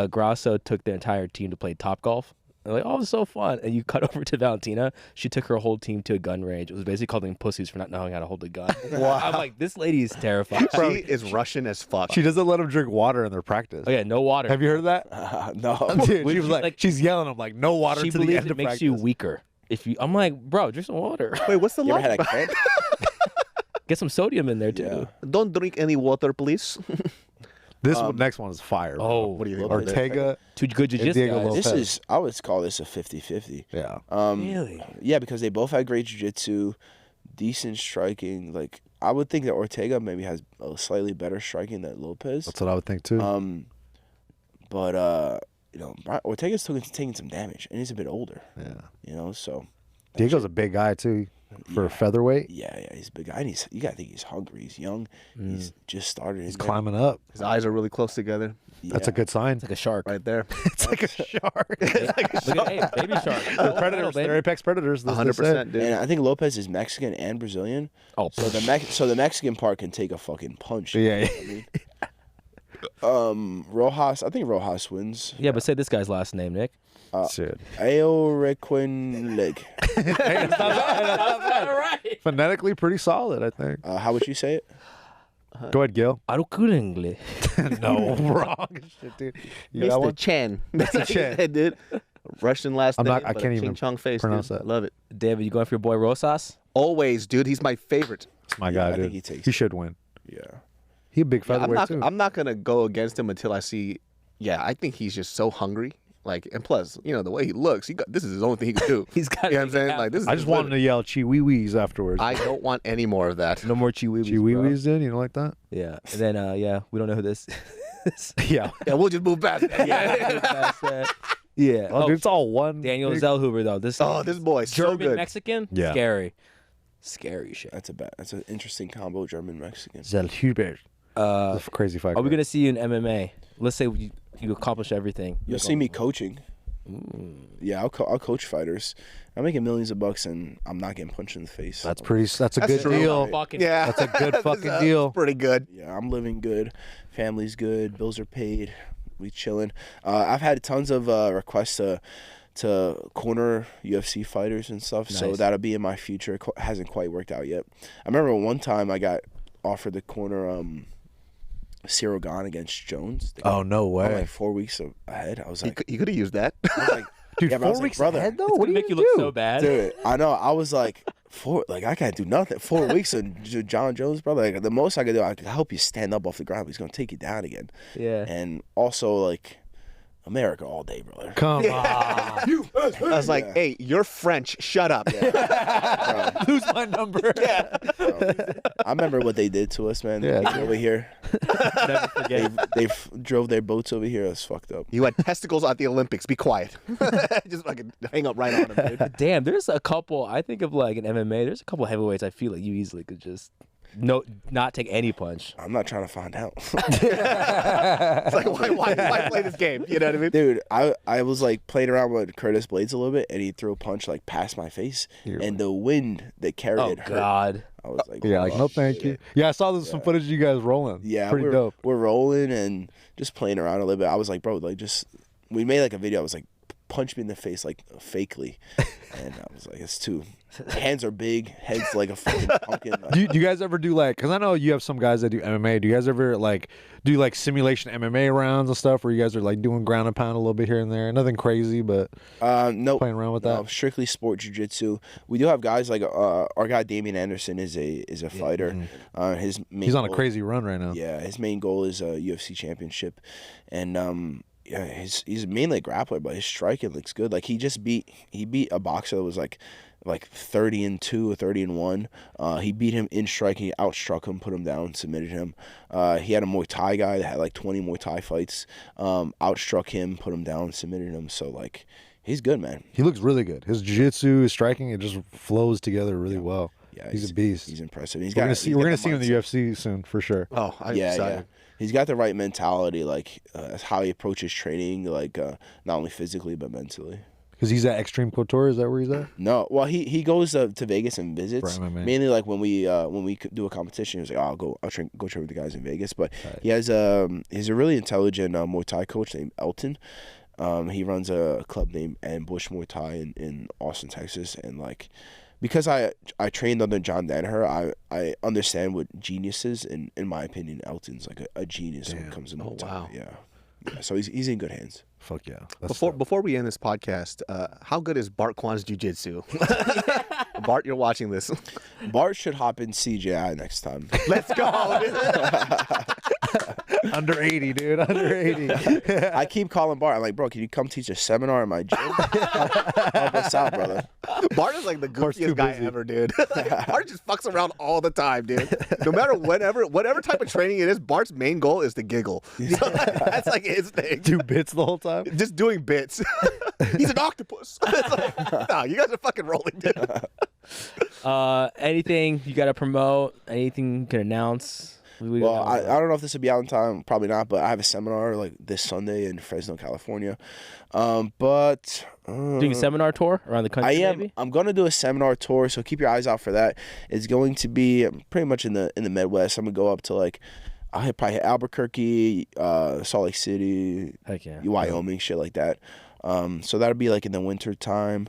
Grasso took the entire team to play Topgolf. They're like, oh, it was so fun. And you cut over to Valentina. She took her whole team to a gun range. It was basically calling them pussies for not knowing how to hold a gun. Wow. I'm like, this lady is terrified. She is Russian as fuck. She doesn't let them drink water in their practice. Oh yeah, no water. Have you heard that? No. Dude, When she was she, like, like- she's yelling. I'm like, no water She to the believes end it of makes practice. you weaker. I'm like, bro, drink some water. Wait, what's the You ever had logic? a cramp? Get some sodium in there too. Yeah. Don't drink any water, please. This next one is fire. bro. Oh, What do you think? Lopez. Ortega. two good jiu-jitsu Diego guys. Lopez. This is, I would call this a 50-50. Yeah. Really? Yeah, because they both had great jiu-jitsu, decent striking. Like, I would think that Ortega maybe has a slightly better striking than Lopez. That's what I would think too. But you know, Ortega's taking some damage, and he's a bit older. yeah. You know, so Diego's a big guy too for a featherweight. yeah, he's a big guy, and you gotta think he's hungry. He's young. He's just started. He's climbing up. His eyes are really close together, That's a good sign. It's like a shark. right there. It's like a shark. Look at, hey, baby shark. They're predators. They're apex predators. That's what they said. 100%, dude. And I think Lopez is Mexican and Brazilian. Oh, So the Mexican part can take a fucking punch. Yeah. Rojas. I think Rojas wins. yeah, but say this guy's last name, Nick. Shit. Aorequinlig. Phonetically pretty solid, I think. How would you say it? Go ahead, Gil. Arukurengle. No, wrong. Shit, dude. You got one? Chen. Mr. Chen. Dude. Russian last I'm name. not- I but can't a even Ching Chong face, pronounce dude. that. Love it. David, you going for your boy Rosas? Always, dude. He's my favorite. It's my Yeah, guy, I dude. think he takes He it. should win. Yeah. He a big Yeah, featherweight too. I'm not gonna go against him until I see. Yeah, I think he's just so hungry. Like, and plus, you know, the way he looks, this is his only thing he can do. He's got. You know what I'm saying? Like, this is I just want him to yell "Chi Wee Wees" afterwards. I don't want any more of that. No more chihuahuas. Chi Wee bro. Wees, then you don't like that? Yeah, and then we don't know who this is. Yeah. Yeah, we'll just move past it. Yeah. Oh, dude, it's all one. Daniel big- Zellhuber though. This this boy, so German good. Mexican. Yeah. Scary shit. That's an interesting combo, German Mexican. Zellhuber. That's a crazy fight. Are we gonna see you in MMA? Let's say you accomplish everything. You'll see me coaching. Yeah, I'll coach fighters. I'm making millions of bucks, and I'm not getting punched in the face. That's pretty. That's a good true. deal. Fucking Yeah, That's a good fucking That's deal. pretty good. Yeah, I'm living good. Family's good. Bills are paid. We chilling. I've had tons of requests to corner UFC fighters and stuff. So Nice. that'll be in my future. It hasn't quite worked out yet. I remember one time I got offered to corner Cyril Gane against Jones. They got- Oh no I'm way, like 4 weeks ahead. I was like, You could have used that. I was like, dude! yeah, but I was 4 like, weeks brother, ahead though. It's What gonna do make you you look do? so bad. dude, I know. I was like, I can't do nothing. 4 weeks of John Jones, brother. Like, the most I could do, I could help you stand up off the ground. But he's gonna take you down again. Yeah. And also, like, America all day, brother. Come on, I was like, hey, you're French. Shut up. lose my number. Yeah. I remember what they did to us, man. Yeah, They came over here. Never forget. They drove their boats over here. It's fucked up. You had testicles at the Olympics. Be quiet. Just fucking hang up right on them, dude. Damn, there's a couple. I think of like in MMA. There's a couple heavyweights. I feel like you easily could just not take any punch. I'm not trying to find out. It's like, why play this game? You know what I mean? Dude, I was like playing around with Curtis Blades a little bit, and he threw a punch like past my face, and the wind that carried Oh it hurt. God. I was like, Yeah, like oh, no, thank you. Yeah, I saw some footage of you guys rolling. Yeah, pretty we're, dope. We're rolling and just playing around a little bit. I was like, bro, like we made like a video. I was like, punched me in the face like fakely, and I was like, it's too. Hands are big, head's like a fucking pumpkin. Do you guys ever do like? Because I know you have some guys that do MMA. Do you guys ever like do like simulation MMA rounds and stuff where you guys are like doing ground and pound a little bit here and there? Nothing crazy, but no, playing around with that. Strictly sport jiu-jitsu. We do have guys like our guy Damian Anderson is a fighter. His main He's on a goal, crazy run right now. Yeah, his main goal is a UFC championship, and yeah, he's mainly a grappler, but his striking looks good. Like he beat a boxer that was like 30-2 or 30-1. He beat him in striking, he outstruck him, put him down, submitted him. He had a Muay Thai guy that had like 20 Muay Thai fights, outstruck him, put him down, submitted him. So like he's good, man. He looks really good. His jiu-jitsu, his striking, it just flows together really well. Yeah, he's a beast. He's impressive. We're gonna see him in the UFC soon for sure. Oh, I'm excited. Yeah. He's got the right mentality, like how he approaches training, like not only physically but mentally. Because he's at Extreme Couture, is that where he's at? No, well he goes to Vegas and visits. For MMA. Mainly like when we do a competition, he was like, oh, I'll train with the guys in Vegas. But he's a really intelligent Muay Thai coach named Elton. He runs a club named Ambush Muay Thai in Austin, Texas, and like. Because I trained under John Danaher, I understand what genius is, and in my opinion, Elton's like a genius when it comes to Muay Thai. Wow. Yeah, so he's in good hands. Fuck yeah. Before we end this podcast, how good is Bart Kwan's jiu-jitsu? Bart, you're watching this. Bart should hop in CJI next time. Let's go. Under 80, dude. Under 80. I keep calling Bart. I'm like, bro, can you come teach a seminar in my gym? Help us out, brother. Bart is like the goofiest guy ever, dude. Bart just fucks around all the time, dude. No matter whatever type of training it is, Bart's main goal is to giggle. So that's like his thing. Do bits the whole time? Just doing bits. He's an octopus. Like, nah, you guys are fucking rolling, dude. Anything you got to promote? Anything you can announce? Well, I don't know if this will be out in time. Probably not, but I have a seminar like this Sunday in Fresno, California. Doing a seminar tour around the country. Maybe? I'm going to do a seminar tour, so keep your eyes out for that. It's going to be pretty much in the Midwest. I'm going to go up to like I'll probably hit Albuquerque, Salt Lake City, Heck yeah. Wyoming, shit like that. So that'll be like in the winter time.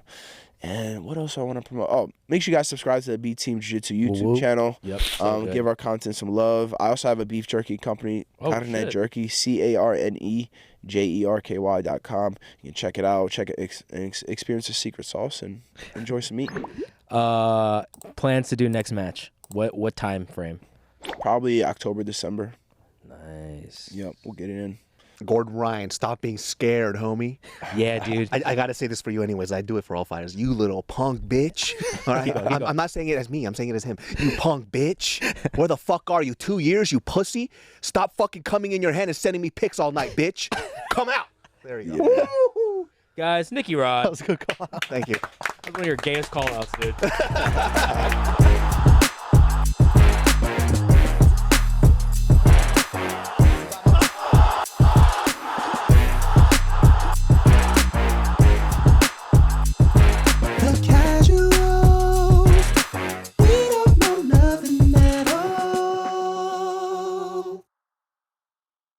And what else I want to promote? Oh, make sure you guys subscribe to the B Team Jiu-Jitsu YouTube channel. Yep. Give our content some love. I also have a beef jerky company, Carnet Jerky, CARNEJERKY.com. You can check it out, experience the secret sauce, and enjoy some meat. Plans to do next match. What time frame? Probably October, December. Nice. Yep, we'll get it in. Gordon Ryan, stop being scared, homie. Yeah, dude. I got to say this for you anyways. I do it for all fighters. You little punk bitch. All right? I'm not saying it as me. I'm saying it as him. You punk bitch. Where the fuck are you? 2 years, you pussy? Stop fucking coming in your hand and sending me pics all night, bitch. Come out. There you go. Woo-hoo. Guys, Nicky Rod. That was a good call. Thank you. That was one of your gayest call-outs, dude.